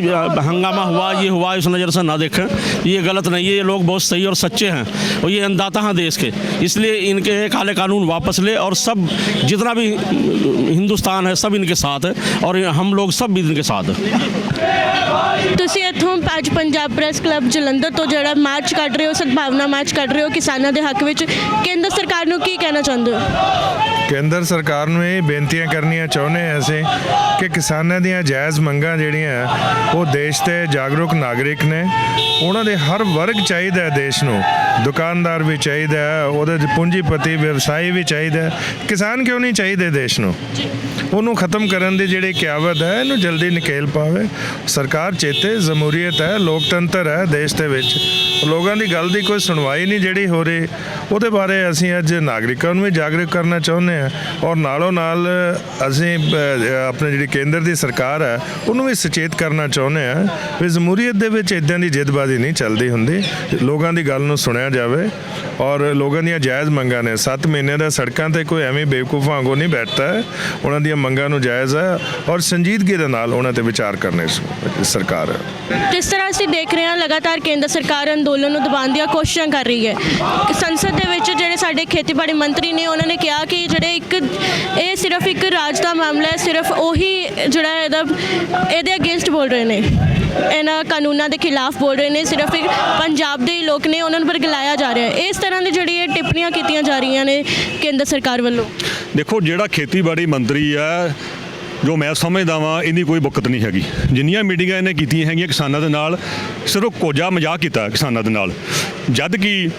हंगामा हुआ इस नज़र से ना देखें। ये गलत नहीं है, ये लोग बहुत सही और सच्चे हैं और ये अन्नदाता हैं देश के। इसलिए इनके काले कानून वापस ले और सब जितना भी हिंदुस्तान है सब इनके साथ है और हम लोग सब भी इनके साथ हैं। ਤੁਸੀਂ ਇੱਥੋਂ ਅੱਜ ਪੰਜਾਬ ਪ੍ਰੈਸ ਕਲੱਬ ਜਲੰਧਰ ਤੋਂ ਜਿਹੜਾ ਮਾਰਚ ਕੱਢ ਰਹੇ ਹੋ, ਸਦਭਾਵਨਾ ਮਾਰਚ ਕੱਢ ਰਹੇ ਹੋ ਕਿਸਾਨਾਂ ਦੇ ਹੱਕ ਵਿੱਚ, ਕੇਂਦਰ ਸਰਕਾਰ ਨੂੰ ਕੀ ਕਹਿਣਾ ਚਾਹੁੰਦੇ ਹੋ? ਕੇਂਦਰ ਸਰਕਾਰ ਨੂੰ ਇਹ ਬੇਨਤੀਆਂ ਕਰਨੀਆਂ ਚਾਹੁੰਦੇ ਹਾਂ ਅਸੀਂ ਕਿ ਕਿਸਾਨਾਂ ਦੀਆਂ ਜਾਇਜ਼ ਮੰਗਾਂ ਜਿਹੜੀਆਂ ਉਹ ਦੇਸ਼ ਦੇ ਜਾਗਰੂਕ ਨਾਗਰਿਕ ਨੇ, ਉਹਨਾਂ ਦੇ ਹਰ ਵਰਗ ਚਾਹੀਦਾ ਹੈ ਦੇਸ਼ ਨੂੰ। ਦੁਕਾਨਦਾਰ ਵੀ ਚਾਹੀਦਾ ਹੈ, ਉਹਦੇ ਪੂੰਜੀਪਤੀ ਵਿਵਸਾਈ ਵੀ ਚਾਹੀਦਾ। ਕਿਸਾਨ ਕਿਉਂ ਨਹੀਂ ਚਾਹੀਦੇ ਦੇਸ਼ ਨੂੰ? ਉਹਨੂੰ ਖਤਮ ਕਰਨ ਦੀ ਜਿਹੜੀ ਕਿਆਵਤ ਹੈ ਇਹਨੂੰ ਜਲਦੀ ਨਿਕੇਲ ਪਾਵੇ ਸਰਕਾਰ। ਚੇਤੇ ਜਮਹੂਰੀਅਤ ਹੈ, ਲੋਕਤੰਤਰ ਹੈ ਦੇਸ਼ ਦੇ ਵਿੱਚ। ਲੋਕਾਂ ਦੀ ਗੱਲ ਦੀ ਕੋਈ ਸੁਣਵਾਈ ਨਹੀਂ ਜਿਹੜੀ ਹੋ ਰਹੀ, ਉਹਦੇ ਬਾਰੇ ਅਸੀਂ ਅੱਜ ਨਾਗਰਿਕਾਂ ਨੂੰ ਵੀ ਜਾਗਰੂਕ ਕਰਨਾ ਚਾਹੁੰਦੇ ਹਾਂ ਔਰ ਨਾਲੋਂ ਨਾਲ ਅਸੀਂ ਆਪਣੇ ਜਿਹੜੀ ਕੇਂਦਰ ਦੀ ਸਰਕਾਰ ਹੈ ਉਹਨੂੰ ਵੀ ਸੁਚੇਤ ਕਰਨਾ ਚਾਹੁੰਦੇ ਹਾਂ ਵੀ ਜਮਹੂਰੀਅਤ ਦੇ ਵਿੱਚ ਇੱਦਾਂ ਦੀ ਜਿੱਦਬਾਜ਼ੀ ਨਹੀਂ ਚੱਲਦੀ ਹੁੰਦੀ। ਲੋਕਾਂ ਦੀ ਗੱਲ ਨੂੰ ਸੁਣਿਆ ਜਾਵੇ ਔਰ ਲੋਕਾਂ ਦੀਆਂ ਜਾਇਜ਼ ਮੰਗਾਂ ਨੇ। 7 ਮਹੀਨੇ ਦਾ ਸੜਕਾਂ 'ਤੇ ਕੋਈ ਐਵੇਂ ਬੇਵਕੂਫਾਂ ਵਾਂਗੂ ਨਹੀਂ ਬੈਠਦਾ ਹੈ, ਉਹਨਾਂ ਦੀਆਂ ਮੰਗਾਂ ਨੂੰ ਜਾਇਜ਼ ਹੈ ਔਰ ਸੰਜੀਦਗੀ ਦੇ ਨਾਲ ਉਹਨਾਂ 'ਤੇ ਵਿਚਾਰ ਕਰਨੇ ਸਰਕਾਰ ਹੈ। ਜਿਸ ਤਰ੍ਹਾਂ ਅਸੀਂ ਦੇਖ ਰਹੇ ਹਾਂ ਲਗਾਤਾਰ ਕੇਂਦਰ ਸਰਕਾਰ ਅੰਦੋਲਨ ਨੂੰ ਦਬਾਉਣ ਦੀਆਂ ਕੋਸ਼ਿਸ਼ਾਂ ਕਰ ਰਹੀ ਹੈ। ਸੰਸਦ ਦੇ ਵਿੱਚ ਜਿਹੜੇ ਸਾਡੇ ਖੇਤੀਬਾੜੀ ਮੰਤਰੀ ਨੇ ਉਹਨਾਂ ਨੇ ਕਿਹਾ ਕਿ ਇਹ ਸਿਰਫ ਇੱਕ ਰਾਜ ਦਾ ਮਾਮਲਾ ਹੈ, ਸਿਰਫ ਉਹੀ ਜਿਹੜਾ ਇਹਦੇ ਅਗੇਂਸਟ ਬੋਲ ਰਹੇ ਨੇ, ਇਹਨਾਂ ਕਾਨੂੰਨਾਂ ਦੇ ਖਿਲਾਫ ਬੋਲ ਰਹੇ ਨੇ, ਸਿਰਫ ਇੱਕ ਪੰਜਾਬ ਦੇ ਲੋਕ ਨੇ ਉਹਨਾਂ ਨੂੰ ਵਰਗਲਾਇਆ ਜਾ ਰਿਹਾ ਹੈ। ਇਸ ਤਰ੍ਹਾਂ ਦੀ ਜਿਹੜੀ ਇਹ ਟਿੱਪਣੀਆਂ ਕੀਤੀਆਂ ਜਾ ਰਹੀਆਂ ਨੇ ਕੇਂਦਰ ਸਰਕਾਰ ਵੱਲੋਂ। ਦੇਖੋ ਜਿਹੜਾ ਖੇਤੀਬਾੜੀ ਮੰਤਰੀ ਆ, ਜੋ ਮੈਂ ਸਮਝਦਾ ਵਾਂ ਇਹਦੀ ਕੋਈ ਬੁੱਕਤ ਨਹੀਂ ਹੈਗੀ। ਜਿੰਨੀਆਂ ਮੀਟਿੰਗਾਂ ਇਹਨੇ ਕੀਤੀਆਂ ਹੈਗੀਆਂ ਕਿਸਾਨਾਂ ਦੇ ਨਾਲ, ਸਿਰਫ ਕੋਝਾ ਮਜ਼ਾਕ ਕੀਤਾ ਕਿਸਾਨਾਂ ਦੇ ਨਾਲ। ਜਦ ਕਿ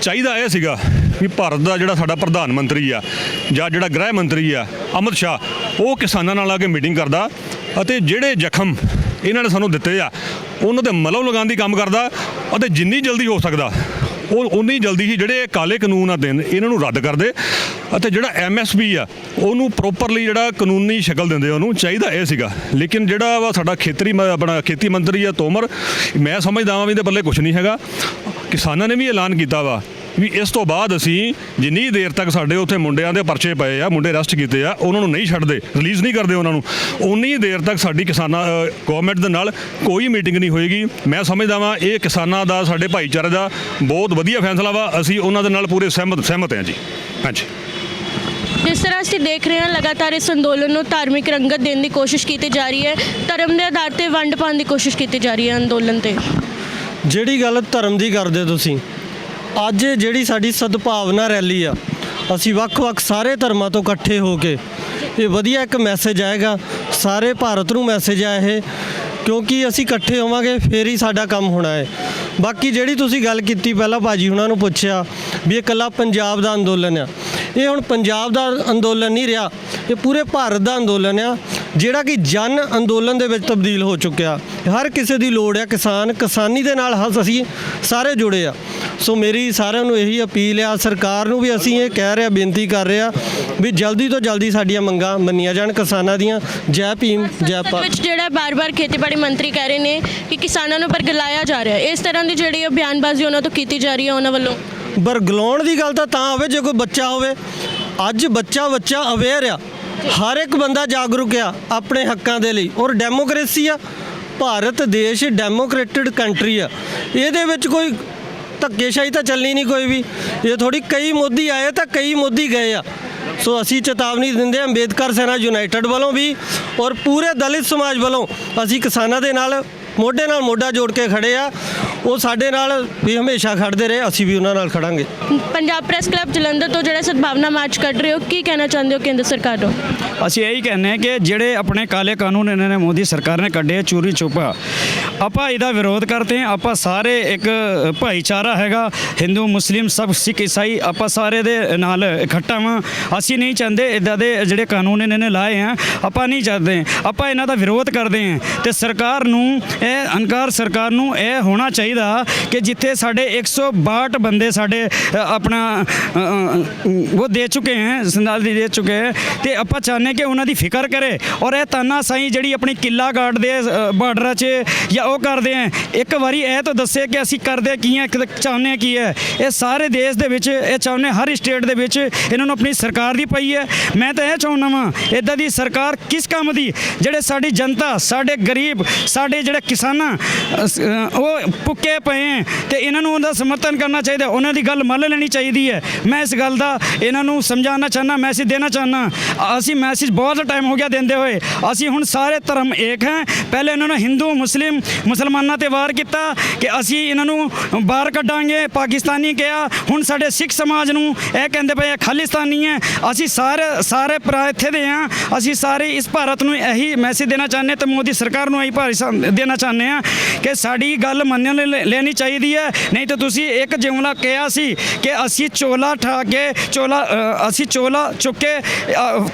ਚਾਹੀਦਾ ਇਹ ਸੀਗਾ ਵੀ ਭਾਰਤ ਦਾ ਜਿਹੜਾ ਸਾਡਾ ਪ੍ਰਧਾਨ ਮੰਤਰੀ ਆ ਜਾਂ ਜਿਹੜਾ ਗ੍ਰਹਿ ਮੰਤਰੀ ਆ ਅਮਿਤ ਸ਼ਾਹ, ਉਹ ਕਿਸਾਨਾਂ ਨਾਲ ਆ ਕੇ ਮੀਟਿੰਗ ਕਰਦਾ ਅਤੇ ਜਿਹੜੇ ਜ਼ਖਮ ਇਹਨਾਂ ਨੇ ਸਾਨੂੰ ਦਿੱਤੇ ਆ ਉਹਨਾਂ 'ਤੇ ਮਲਮ ਲਗਾਉਣ ਦੀ ਕੰਮ ਕਰਦਾ ਅਤੇ ਜਿੰਨੀ ਜਲਦੀ ਹੋ ਸਕਦਾ ਉਹ ਉਨੀ ਜਲਦੀ ਹੀ ਜਿਹੜੇ ਕਾਲੇ ਕਾਨੂੰਨ ਆ ਦਿਨ ਇਹਨਾਂ ਨੂੰ ਰੱਦ ਕਰਦੇ ਅਤੇ ਜਿਹੜਾ MSP ਆ ਉਹਨੂੰ ਪ੍ਰੋਪਰਲੀ ਜਿਹੜਾ ਕਾਨੂੰਨੀ ਸ਼ਕਲ ਦਿੰਦੇ ਉਹਨੂੰ। ਚਾਹੀਦਾ ਇਹ ਸੀਗਾ, ਲੇਕਿਨ ਜਿਹੜਾ ਵਾ ਸਾਡਾ ਖੇਤੀ ਮੰਤਰੀ ਆ ਤੋਮਰ, ਮੈਂ ਸਮਝਦਾ ਵਾਂ ਵੀ ਇਹਦੇ ਪੱਲੇ ਕੁਛ ਨਹੀਂ ਹੈਗਾ। ਕਿਸਾਨਾਂ ਨੇ ਵੀ ਐਲਾਨ ਕੀਤਾ ਵਾ ਵੀ ਇਸ ਤੋਂ ਬਾਅਦ ਅਸੀਂ ਜਿੰਨੀ ਦੇਰ ਤੱਕ ਸਾਡੇ ਉੱਥੇ ਮੁੰਡਿਆਂ ਦੇ ਪਰਚੇ ਪਏ ਆ, ਮੁੰਡੇ ਅਰੈਸਟ ਕੀਤੇ ਆ, ਉਹਨਾਂ ਨੂੰ ਨਹੀਂ ਛੱਡਦੇ, ਰਿਲੀਜ਼ ਨਹੀਂ ਕਰਦੇ ਉਹਨਾਂ ਨੂੰ, ਉਨੀ ਦੇਰ ਤੱਕ ਸਾਡੀ ਗੌਰਮੈਂਟ ਦੇ ਨਾਲ ਕੋਈ ਮੀਟਿੰਗ ਨਹੀਂ ਹੋਏਗੀ। ਮੈਂ ਸਮਝਦਾ ਵਾਂ ਇਹ ਕਿਸਾਨਾਂ ਦਾ, ਸਾਡੇ ਭਾਈਚਾਰੇ ਦਾ ਬਹੁਤ ਵਧੀਆ ਫੈਸਲਾ ਵਾ। ਅਸੀਂ ਉਹਨਾਂ ਦੇ ਨਾਲ ਪੂਰੇ ਸਹਿਮਤ ਹਾਂ ਜੀ। ਹਾਂਜੀ। ਜਿਸ ਤਰ੍ਹਾਂ ਅਸੀਂ ਦੇਖ ਰਹੇ ਹਾਂ ਲਗਾਤਾਰ ਇਸ ਅੰਦੋਲਨ ਨੂੰ ਧਾਰਮਿਕ ਰੰਗਤ ਦੇਣ ਦੀ ਕੋਸ਼ਿਸ਼ ਕੀਤੀ ਜਾ ਰਹੀ ਹੈ, ਧਰਮ ਦੇ ਆਧਾਰ ਤੇ ਵੰਡ ਪਾਉਣ ਦੀ ਕੋਸ਼ਿਸ਼ ਕੀਤੀ ਜਾ ਰਹੀ ਹੈ ਅੰਦੋਲਨ ਤੇ। ਜਿਹੜੀ ਗੱਲ ਧਰਮ ਦੀ ਕਰਦੇ ਤੁਸੀਂ, ਅੱਜ ਜਿਹੜੀ ਸਾਡੀ ਸਦਭਾਵਨਾ ਰੈਲੀ ਆ, ਅਸੀਂ ਵੱਖ-ਵੱਖ ਸਾਰੇ ਧਰਮਾਂ ਤੋਂ ਇਕੱਠੇ ਹੋ ਕੇ, ਇਹ ਵਧੀਆ ਇੱਕ ਮੈਸੇਜ ਆਏਗਾ ਸਾਰੇ ਭਾਰਤ ਨੂੰ ਮੈਸੇਜ ਆ ਇਹ, ਕਿਉਂਕਿ ਅਸੀਂ ਇਕੱਠੇ ਹੋਵਾਂਗੇ ਫੇਰ ਹੀ ਸਾਡਾ ਕੰਮ ਹੋਣਾ ਹੈ। ਬਾਕੀ ਜਿਹੜੀ ਤੁਸੀਂ ਗੱਲ ਕੀਤੀ ਪਹਿਲਾਂ ਭਾਜੀ ਹੁਣਾਂ ਨੂੰ ਪੁੱਛਿਆ ਵੀ ਇਹ ਇਕੱਲਾ ਪੰਜਾਬ ਦਾ ਅੰਦੋਲਨ ਆ, ਇਹ ਹੁਣ ਪੰਜਾਬ ਦਾ ਅੰਦੋਲਨ ਨਹੀਂ ਰਿਹਾ, ਇਹ ਪੂਰੇ ਭਾਰਤ ਦਾ ਅੰਦੋਲਨ ਆ ਜਿਹੜਾ ਕਿ ਜਨ ਅੰਦੋਲਨ ਦੇ ਵਿੱਚ ਤਬਦੀਲ ਹੋ ਚੁੱਕਿਆ। ਹਰ ਕਿਸੇ ਦੀ ਲੋੜ ਆ, ਕਿਸਾਨੀ ਦੇ ਨਾਲ ਅਸੀਂ ਸਾਰੇ ਜੁੜੇ ਆ। ਸੋ ਮੇਰੀ ਸਾਰਿਆਂ ਨੂੰ ਇਹੀ ਅਪੀਲ ਆ, ਸਰਕਾਰ ਨੂੰ ਵੀ ਅਸੀਂ ਇਹ ਕਹਿ ਰਹੇ ਹਾਂ, ਬੇਨਤੀ ਕਰ ਰਹੇ ਹਾਂ ਵੀ ਜਲਦੀ ਤੋਂ ਜਲਦੀ ਸਾਡੀਆਂ ਮੰਗਾਂ ਮੰਨੀਆਂ ਜਾਣ ਕਿਸਾਨਾਂ ਦੀਆਂ। ਜੈ ਭੀਮ ਜੈ ਭਾਰਤ। ਵਿੱਚ ਜਿਹੜਾ ਬਾਰ-ਬਾਰ ਖੇਤੀਬਾੜੀ ਮੰਤਰੀ ਕਹਿ ਰਹੇ ਨੇ ਕਿ ਕਿਸਾਨਾਂ ਨੂੰ ਬਰਗਲਾਇਆ ਜਾ ਰਿਹਾ ਹੈ, ਇਸ ਤਰ੍ਹਾਂ ਦੀ ਜਿਹੜੀ ਉਹ ਬਿਆਨਬਾਜ਼ੀ ਉਹਨਾਂ ਤੋਂ ਕੀਤੀ ਜਾ ਰਹੀ ਹੈ ਉਹਨਾਂ ਵੱਲੋਂ। ਬਰਗਲਾਉਣ ਦੀ ਗੱਲ ਤਾਂ ਹੋਵੇ ਜੇ ਕੋਈ ਬੱਚਾ ਹੋਵੇ। ਅੱਜ ਬੱਚਾ ਅਵੇਅਰ ਆ, ਹਰ ਇੱਕ ਬੰਦਾ ਜਾਗਰੂਕ ਆ ਆਪਣੇ ਹੱਕਾਂ ਦੇ ਲਈ। ਔਰ ਡੈਮੋਕ੍ਰੇਸੀ ਆ, ਭਾਰਤ ਦੇਸ਼ ਡੈਮੋਕ੍ਰੇਟਿਡ ਕੰਟਰੀ ਆ, ਇਹਦੇ ਵਿੱਚ ਕੋਈ ਧੱਕੇਸ਼ਾਹੀ ਤਾਂ ਚੱਲਣੀ ਨਹੀਂ ਕੋਈ ਵੀ। ਇਹ ਥੋੜੀ ਕਈ ਮੋਦੀ ਆਏ ਤਾਂ ਕਈ ਮੋਦੀ ਗਏ ਆ। ਸੋ ਅਸੀਂ ਚੇਤਾਵਨੀ ਦਿੰਦੇ ਅੰਬੇਦਕਰ ਸੈਨਾ ਯੂਨਾਈਟਿਡ ਵੱਲੋਂ ਵੀ ਔਰ ਪੂਰੇ ਦਲਿਤ ਸਮਾਜ ਵੱਲੋਂ ਅਸੀਂ ਕਿਸਾਨਾਂ ਦੇ ਨਾਲ ਮੋਢੇ ਨਾਲ ਮੋਢਾ ਜੋੜ ਕੇ ਖੜੇ ਆ। ਉਹ ਸਾਡੇ ਨਾਲ ਵੀ ਹਮੇਸ਼ਾ ਖੜਦੇ ਰਹੇ, ਅਸੀਂ ਵੀ ਉਹਨਾਂ ਨਾਲ ਖੜਾਂਗੇ। ਪੰਜਾਬ ਪ੍ਰੈਸ ਕਲੱਬ ਜਲੰਧਰ ਤੋਂ ਜਿਹੜਾ ਸਦਭਾਵਨਾ ਮਾਰਚ ਕੱਢ ਰਹੇ ਹੋ, ਕੀ ਕਹਿਣਾ ਚਾਹੁੰਦੇ ਹੋ ਕੇਂਦਰ ਸਰਕਾਰ ਨੂੰ? ਅਸੀਂ ਇਹੀ ਕਹਿੰਦੇ ਹਾਂ ਕਿ ਜਿਹੜੇ ਆਪਣੇ ਕਾਲੇ ਕਾਨੂੰਨ ਇਹਨਾਂ ਨੇ ਮੋਦੀ ਸਰਕਾਰ ਨੇ ਕੱਢੇ ਚੋਰੀ ਚੁੱਪਾ, ਆਪਾਂ ਇਹਦਾ ਵਿਰੋਧ ਕਰਦੇ ਹਾਂ। ਆਪਾਂ ਸਾਰੇ ਇੱਕ ਭਾਈਚਾਰਾ ਹੈਗਾ, ਹਿੰਦੂ ਮੁਸਲਿਮ ਸਭ ਸਿੱਖ ਈਸਾਈ, ਆਪਾਂ ਸਾਰੇ ਦੇ ਨਾਲ ਇਕੱਠਾ ਵਾਂ। ਅਸੀਂ ਨਹੀਂ ਚਾਹੁੰਦੇ ਇੱਦਾਂ ਦੇ ਜਿਹੜੇ ਕਾਨੂੰਨ ਇਹਨਾਂ ਨੇ ਲਾਏ ਆ, ਆਪਾਂ ਨਹੀਂ ਚਾਹੁੰਦੇ, ਆਪਾਂ ਇਹਨਾਂ ਦਾ ਵਿਰੋਧ ਕਰਦੇ ਹਾਂ। ਤੇ ਸਰਕਾਰ ਨੂੰ ਸਰਕਾਰ ਨੂੰ ਇਹ ਹੋਣਾ ਚਾਹੀਦਾ ਕਿ ਜਿੱਥੇ ਸਾਡੇ 162 ਬੰਦੇ ਸਾਡੇ ਆਪਣਾ ਉਹ ਦੇ ਚੁੱਕੇ ਹੈ, ਸੰਦਾਲੀ ਦੇ ਚੁੱਕੇ ਹੈ, ਤੇ ਆਪਾਂ ਚਾਹੁੰਦੇ ਕਿ ਉਹਨਾਂ ਦੀ ਫਿਕਰ ਕਰੇ। ਔਰ ਇਹ ਤਾਨਾਸ਼ਾਹੀ ਜਿਹੜੀ ਆਪਣੀ ਕਿੱਲਾ ਗਾਰਡ ਦੇ ਬਾਰਡਰਾਂ 'ਚ ਜਾਂ ਉਹ ਕਰਦੇ ਹੈ, ਇੱਕ ਵਾਰੀ ਇਹ ਤਾਂ ਦੱਸੇ ਕਿ ਅਸੀਂ ਕਰਦੇ ਕੀ ਹੈ, ਚਾਹੁੰਦੇ ਕੀ ਹੈ। ਇਹ ਸਾਰੇ ਦੇਸ਼ ਦੇ ਵਿੱਚ ਇਹ ਚਾਹੁੰਦੇ, ਹਰ ਸਟੇਟ ਦੇ ਵਿੱਚ ਇਹਨਾਂ ਨੂੰ ਆਪਣੀ ਸਰਕਾਰ ਦੀ ਪਈ ਹੈ। ਮੈਂ ਤਾਂ ਇਹ ਚਾਹੁੰਦਾ ਵਾਂ ਇੱਦਾਂ ਦੀ ਸਰਕਾਰ ਕਿਸ ਕੰਮ ਦੀ, ਜਿਹੜੇ ਸਾਡੀ ਜਨਤਾ, ਸਾਡੇ ਗਰੀਬ, ਸਾਡੇ ਜਿਹੜੇ ਕਿਸਾਨਾਂ ਉਹ ਭੁੱਖੇ ਪਏ ਹੈ, ਤੇ ਇਹਨਾਂ ਨੂੰ ਉਹਦਾ ਸਮਰਥਨ ਕਰਨਾ ਚਾਹੀਦਾ, ਉਹਨਾਂ ਦੀ ਗੱਲ ਮੰਨ ਲੈਣੀ ਚਾਹੀਦੀ ਹੈ। ਮੈਂ ਇਸ ਗੱਲ ਦਾ ਇਹਨਾਂ ਨੂੰ ਸਮਝਾਉਣਾ ਚਾਹੁੰਦਾ, ਮੈਸੇਜ ਦੇਣਾ ਚਾਹੁੰਦਾ। ਅਸੀਂ ਮੈਸੇਜ ਬਹੁਤ ਟਾਈਮ ਹੋ ਗਿਆ ਦਿੰਦੇ ਹੋਏ, ਅਸੀਂ ਹੁਣ ਸਾਰੇ ਧਰਮ ਏਕ ਹੈ। ਪਹਿਲੇ ਇਹਨਾਂ ਨੇ ਹਿੰਦੂ ਮੁਸਲਮਾਨਾਂ ਤੇ ਵਾਰ ਕੀਤਾ ਕਿ ਅਸੀਂ ਇਹਨਾਂ ਨੂੰ ਬਾਹਰ ਕੱਢਾਂਗੇ, ਪਾਕਿਸਤਾਨੀ ਕਿਹਾ। ਹੁਣ ਸਾਡੇ ਸਿੱਖ ਸਮਾਜ ਨੂੰ ਇਹ ਕਹਿੰਦੇ ਪਏ ਖਾਲਿਸਤਾਨੀ ਹੈ। ਅਸੀਂ ਸਾਰੇ ਭਰਾ ਇੱਥੇ ਦੇ ਹਾਂ, ਅਸੀਂ ਸਾਰੇ ਇਸ ਭਾਰਤ ਨੂੰ ਇਹੀ ਮੈਸੇਜ ਦੇਣਾ ਚਾਹੁੰਦੇ ਤੇ ਮੋਦੀ ਸਰਕਾਰ ਨੂੰ ਇਹੀ ਭਾਰੀ ਦੇਣਾ ਚਾਹੁੰਦੇ ਹਾਂ ਕਿ ਸਾਡੀ ਗੱਲ ਮੰਨ ਲੈਣੀ ਚਾਹੀਦੀ ਹੈ। ਨਹੀਂ ਤਾਂ ਤੁਸੀਂ ਇੱਕ ਜੁਮਲਾ ਕਿਹਾ ਸੀ ਕਿ ਅਸੀਂ ਚੋਲਾ ਅਸੀਂ ਚੋਲਾ ਚੁੱਕ ਕੇ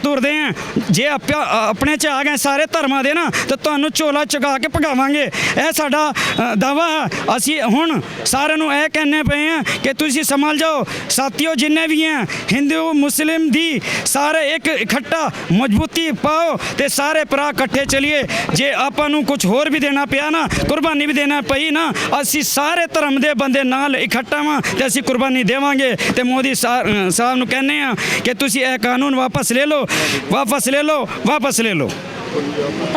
ਤੁਰਦੇ ਹਾਂ। ਜੇ ਆਪਣੇ 'ਚ ਆ ਗਏ ਸਾਰੇ ਧਰਮਾਂ ਦੇ ਨਾ, ਤਾਂ ਤੁਹਾਨੂੰ ਚੋਲਾ ਚੁਕਾ ਕੇ ਭਗਾਵਾਂਗੇ, ਇਹ ਸਾਡਾ ਦਾਵਾ ਹੈ। ਅਸੀਂ ਹੁਣ ਸਾਰਿਆਂ ਨੂੰ ਇਹ ਕਹਿੰਦੇ ਪਏ ਹਾਂ ਕਿ ਤੁਸੀਂ ਸੰਭਲ ਜਾਓ ਸਾਥੀਓ, ਜਿੰਨੇ ਵੀ ਹੈ ਹਿੰਦੂ ਮੁਸਲਿਮ ਦੀ ਸਾਰੇ ਇੱਕ ਇਕੱਠਾ ਮਜ਼ਬੂਤੀ ਪਾਓ ਤੇ ਸਾਰੇ ਭਰਾ ਇਕੱਠੇ ਚਲੀਏ। ਜੇ ਆਪਾਂ ਨੂੰ ਕੁਝ ਹੋਰ ਵੀ ਦੇਣਾ ਪਿਆ ਨਾ, ਕੁਰਬਾਨੀ ਵੀ ਦੇਣਾ ਪਈ ਨਾ, ਅਸੀਂ ਸਾਰੇ ਧਰਮ ਦੇ ਬੰਦੇ ਨਾਲ ਇਕੱਠਾ ਵਾਂ ਤੇ ਅਸੀਂ ਕੁਰਬਾਨੀ ਦੇਵਾਂਗੇ। ਤੇ ਮੋਦੀ ਸਾਹਿਬ ਨੂੰ ਕਹਿੰਦੇ ਆ ਕਿ ਤੁਸੀਂ ਇਹ ਕਾਨੂੰਨ ਵਾਪਸ ਲੈ ਲਓ।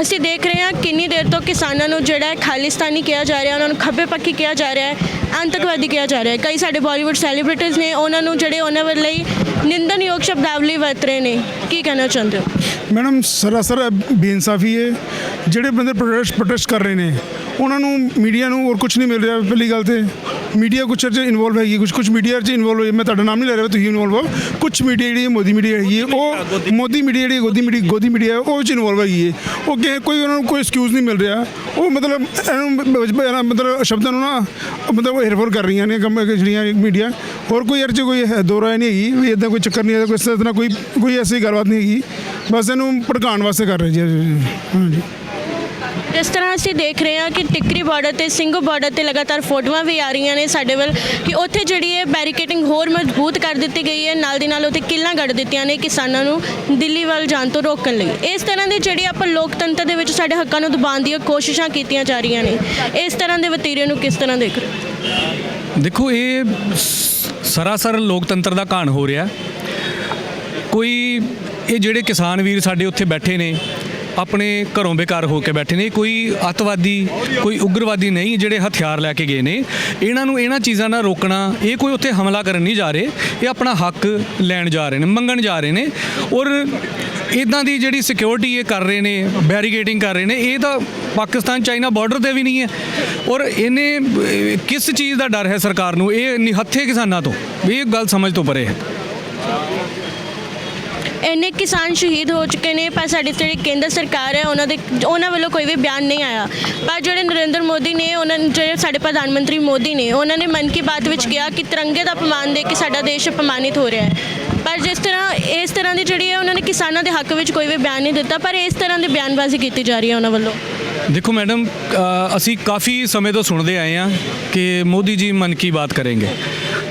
ਅਸੀਂ ਦੇਖ ਰਹੇ ਹਾਂ ਕਿੰਨੀ ਦੇਰ ਤੋਂ ਕਿਸਾਨਾਂ ਨੂੰ ਜਿਹੜਾ ਖਾਲਿਸਤਾਨੀ ਕਿਹਾ ਜਾ ਰਿਹਾ, ਉਹਨਾਂ ਨੂੰ ਖੱਬੇ ਪੱਖੀ ਕਿਹਾ ਜਾ ਰਿਹਾ ਹੈ, ਆਤੰਕਵਾਦੀ ਕਿਹਾ ਜਾ ਰਿਹਾ ਹੈ। ਕਈ ਸਾਡੇ ਬਾਲੀਵੁੱਡ ਸੈਲੀਬ੍ਰਿਟੀਜ਼ ਨੇ, ਉਹਨਾਂ ਨੂੰ ਜਿਹੜੇ ਉਹਨਾਂ ਵੱਲੋਂ ਨਿੰਦਣਯੋਗ ਸ਼ਬਦਾਵਲੀ ਵਰਤ ਰਹੇ ਨੇ, ਕੀ ਕਹਿਣਾ ਚਾਹੁੰਦੇ ਹੋ? ਮੈਡਮ ਸਰਾਸਰ ਬੇਇਨਸਾਫੀ ਹੈ। ਜਿਹੜੇ ਬੰਦੇ ਪ੍ਰੋਟੈਸਟ ਕਰ ਰਹੇ ਨੇ ਉਹਨਾਂ ਨੂੰ ਮੀਡੀਆ ਨੂੰ ਹੋਰ ਕੁਝ ਨਹੀਂ ਮਿਲ ਰਿਹਾ। ਪਹਿਲੀ ਗੱਲ ਤੇ ਮੀਡੀਆ ਕੁਛ 'ਚ ਇਨਵੋਲਵ ਹੈਗੀ, ਕੁਛ ਮੀਡੀਆ 'ਚ ਇਨਵੋਲਵ ਹੋਈ। ਮੈਂ ਤੁਹਾਡਾ ਨਾਮ ਨਹੀਂ ਲੈ ਰਿਹਾ, ਤੁਸੀਂ ਇਨਵੋਲਵ ਹੋ। ਕੁਛ ਮੀਡੀਆ ਜਿਹੜੀ ਮੋਦੀ ਮੀਡੀਆ ਹੈਗੀ ਹੈ, ਉਹ ਮੋਦੀ ਮੀਡੀਆ ਜਿਹੜੀ ਗੋਦੀ ਮੀਡੀਆ ਉਹ 'ਚ ਇਨਵੋਲਵ ਹੈਗੀ ਹੈ। ਉਹ ਕੋਈ ਉਹਨਾਂ ਨੂੰ ਕੋਈ ਐਕਸਕਿਊਜ਼ ਨਹੀਂ ਮਿਲ ਰਿਹਾ। ਉਹ ਮਤਲਬ ਇਹਨੂੰ ਸ਼ਬਦਾਂ ਨੂੰ ਨਾ ਮਤਲਬ ਹੇਰਫੇਰ ਕਰ ਰਹੀਆਂ ਨੇ ਜਿਹੜੀਆਂ ਮੀਡੀਆ। ਹੋਰ ਕੋਈ ਇਹਦੇ 'ਚ ਕੋਈ ਦੋ ਰਾਏ ਨਹੀਂ ਹੈਗੀ ਵੀ ਇੱਦਾਂ ਕੋਈ ਚੱਕਰ ਨਹੀਂ ਹੈ, ਕੋਈ ਇਸ ਤਰ੍ਹਾਂ ਕੋਈ ਐਸੀ ਗੱਲਬਾਤ ਨਹੀਂ ਹੈਗੀ। ਬਸ ਇਹਨੂੰ ਭੜਕਾਉਣ ਵਾਸਤੇ ਕਰ ਰਹੇ ਜੀ। ਹਾਂਜੀ, ਜਿਸ ਤਰ੍ਹਾਂ ਅਸੀਂ ਦੇਖ ਰਹੇ ਹਾਂ ਕਿ ਟਿੱਕਰੀ ਬਾਰਡਰ ਤੇ ਸਿੰਘੂ ਬਾਰਡਰ ਤੇ ਲਗਾਤਾਰ ਫੋਟੋਆਂ ਵੀ ਆ ਰਹੀਆਂ ਨੇ ਸਾਡੇ ਵੱਲ ਕਿ ਉੱਥੇ ਜਿਹੜੀ ਹੈ ਬੈਰੀਕੇਡਿੰਗ ਹੋਰ ਮਜ਼ਬੂਤ ਕਰ ਦਿੱਤੀ ਗਈ ਹੈ, ਨਾਲ ਦੀ ਨਾਲ ਉੱਥੇ ਕਿੱਲਾਂ ਗੱਡ ਦਿੱਤੀਆਂ ਨੇ ਕਿਸਾਨਾਂ ਨੂੰ ਦਿੱਲੀ ਵੱਲ ਜਾਣ ਤੋਂ ਰੋਕਣ ਲਈ। ਇਸ ਤਰ੍ਹਾਂ ਦੀ ਜਿਹੜੀ ਆਪਾਂ ਲੋਕਤੰਤਰ ਦੇ ਵਿੱਚ ਸਾਡੇ ਹੱਕਾਂ ਨੂੰ ਦਬਾਉਣ ਦੀਆਂ ਕੋਸ਼ਿਸ਼ਾਂ ਕੀਤੀਆਂ ਜਾ ਰਹੀਆਂ ਨੇ, ਇਸ ਤਰ੍ਹਾਂ ਦੇ ਵਤੀਰੇ ਨੂੰ ਕਿਸ ਤਰ੍ਹਾਂ ਦੇਖ ਰਹੇ ਹੋ? ਦੇਖੋ, ਇਹ ਸਰਾਸਰ ਲੋਕਤੰਤਰ ਦਾ ਘਾਣ ਹੋ ਰਿਹਾ। ਕੋਈ ਇਹ ਜਿਹੜੇ ਕਿਸਾਨ ਵੀਰ ਸਾਡੇ ਉੱਥੇ ਬੈਠੇ ਨੇ, ਆਪਣੇ ਘਰੋਂ ਬੇਕਾਰ ਹੋ ਕੇ ਬੈਠੇ ਨੇ, ਕੋਈ ਅੱਤਵਾਦੀ ਕੋਈ ਉਗਰਵਾਦੀ ਨਹੀਂ ਜਿਹੜੇ ਹਥਿਆਰ ਲੈ ਕੇ ਗਏ ਨੇ। ਇਹਨਾਂ ਨੂੰ ਇਹਨਾਂ ਚੀਜ਼ਾਂ ਨਾਲ ਰੋਕਣਾ, ਇਹ ਕੋਈ ਉੱਥੇ ਹਮਲਾ ਕਰਨ ਨਹੀਂ ਜਾ ਰਹੇ, ਇਹ ਆਪਣਾ ਹੱਕ ਲੈਣ ਜਾ ਰਹੇ ਨੇ, ਮੰਗਣ ਜਾ ਰਹੇ ਨੇ। ਔਰ ਇੱਦਾਂ ਦੀ ਜਿਹੜੀ ਸਿਕਿਉਰਿਟੀ ਇਹ ਕਰ ਰਹੇ ਨੇ, ਬੈਰੀਕੇਡਿੰਗ ਕਰ ਰਹੇ ਨੇ, ਇਹ ਤਾਂ ਪਾਕਿਸਤਾਨ ਚਾਈਨਾ ਬਾਰਡਰ ਤੇ ਵੀ ਨਹੀਂ ਹੈ। ਔਰ ਇਹਨੇ ਕਿਸ ਚੀਜ਼ ਦਾ ਡਰ ਹੈ ਸਰਕਾਰ ਨੂੰ? ਇਹ ਨਿਹੱਥੇ ਕਿਸਾਨਾਂ ਤੋਂ, ਇਹ ਗੱਲ ਸਮਝ ਤੋਂ ਪਰੇ ਹੈ। ਇੰਨੇ ਕਿਸਾਨ ਸ਼ਹੀਦ ਹੋ ਚੁੱਕੇ ਨੇ, ਪਰ ਸਾਡੀ ਜਿਹੜੀ ਕੇਂਦਰ ਸਰਕਾਰ ਹੈ ਉਹਨਾਂ ਵੱਲੋਂ ਕੋਈ ਵੀ ਬਿਆਨ ਨਹੀਂ ਆਇਆ। ਪਰ ਜਿਹੜੇ ਨਰਿੰਦਰ ਮੋਦੀ ਨੇ, ਜਿਹੜੇ ਸਾਡੇ ਪ੍ਰਧਾਨ ਮੰਤਰੀ ਮੋਦੀ ਨੇ, ਉਹਨਾਂ ਨੇ ਮਨ ਕੀ ਬਾਤ ਵਿੱਚ ਕਿਹਾ ਕਿ ਤਿਰੰਗੇ ਦਾ ਅਪਮਾਨ ਦੇ ਕੇ ਸਾਡਾ ਦੇਸ਼ ਅਪਮਾਨਿਤ ਹੋ ਰਿਹਾ ਹੈ। ਪਰ ਇਸ ਤਰ੍ਹਾਂ ਦੀ ਜਿਹੜੀ ਹੈ ਉਹਨਾਂ ਨੇ ਕਿਸਾਨਾਂ ਦੇ ਹੱਕ ਵਿੱਚ ਕੋਈ ਵੀ ਬਿਆਨ ਨਹੀਂ ਦਿੱਤਾ, ਪਰ ਇਸ ਤਰ੍ਹਾਂ ਦੀ ਬਿਆਨਬਾਜ਼ੀ ਕੀਤੀ ਜਾ ਰਹੀ ਹੈ ਉਹਨਾਂ ਵੱਲੋਂ। ਦੇਖੋ ਮੈਡਮ, ਅਸੀਂ ਕਾਫੀ ਸਮੇਂ ਤੋਂ ਸੁਣਦੇ ਆਏ ਹਾਂ ਕਿ ਮੋਦੀ ਜੀ ਮਨ ਕੀ ਬਾਤ ਕਰਨਗੇ,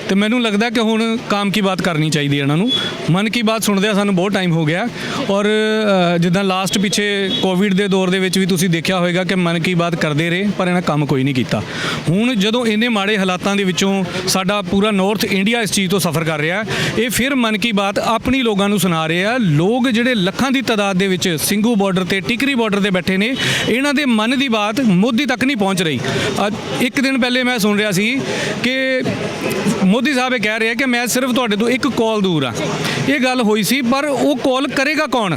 ਤੇ ਮੈਨੂੰ ਲੱਗਦਾ ਕਿ ਹੁਣ ਕਾਮ ਕੀ ਬਾਤ ਕਰਨੀ ਚਾਹੀਦੀ ਹੈ ਇਹਨਾਂ ਨੂੰ। ਮਨ ਕੀ ਬਾਤ ਸੁਣਦੇ ਆ ਸਾਨੂੰ ਬਹੁਤ ਟਾਈਮ ਹੋ ਗਿਆ, ਔਰ ਜਿੱਦਾਂ ਲਾਸਟ ਪਿੱਛੇ ਕੋਵਿਡ ਦੇ ਦੌਰ ਦੇ ਵਿੱਚ ਵੀ ਤੁਸੀਂ ਦੇਖਿਆ ਹੋਵੇਗਾ ਕਿ ਮਨ ਕੀ ਬਾਤ ਕਰਦੇ ਰਹੇ, ਪਰ ਇਹਨਾਂ ਕੰਮ ਕੋਈ ਨਹੀਂ ਕੀਤਾ। ਹੁਣ ਜਦੋਂ ਇੰਨੇ ਮਾੜੇ ਹਾਲਾਤਾਂ ਦੇ ਵਿੱਚੋਂ ਸਾਡਾ ਪੂਰਾ ਨਾਰਥ ਇੰਡੀਆ ਇਸ ਚੀਜ਼ ਤੋਂ ਸਫਰ ਕਰ ਰਿਹਾ, ਇਹ ਫਿਰ ਮਨ ਕੀ ਬਾਤ ਆਪਣੀ ਲੋਕਾਂ ਨੂੰ ਸੁਣਾ ਰਹੇ ਆ। ਲੋਕ ਜਿਹੜੇ ਲੱਖਾਂ ਦੀ ਤਾਦਾਦ ਦੇ ਵਿੱਚ ਸਿੰਘੂ ਬਾਰਡਰ ਤੇ ਟਿਕਰੀ ਬਾਰਡਰ ਤੇ ਬੈਠੇ ਨੇ, ਇਹਨਾਂ ਦੇ ਮਨ ਦੀ ਬਾਤ ਮੋਦੀ ਤੱਕ ਨਹੀਂ ਪਹੁੰਚ ਰਹੀ। ਇੱਕ ਦਿਨ ਪਹਿਲੇ ਮੈਂ ਸੁਣ ਰਿਹਾ ਸੀ ਕਿ ਮੋਦੀ ਸਾਹਿਬ ਇਹ ਕਹਿ ਰਹੇ ਕਿ ਮੈਂ ਸਿਰਫ ਤੁਹਾਡੇ ਤੋਂ ਇੱਕ ਕਾਲ ਦੂਰ ਆ। ਇਹ ਗੱਲ ਹੋਈ ਸੀ, ਪਰ ਉਹ ਕਾਲ ਕਰੇਗਾ ਕੌਣ?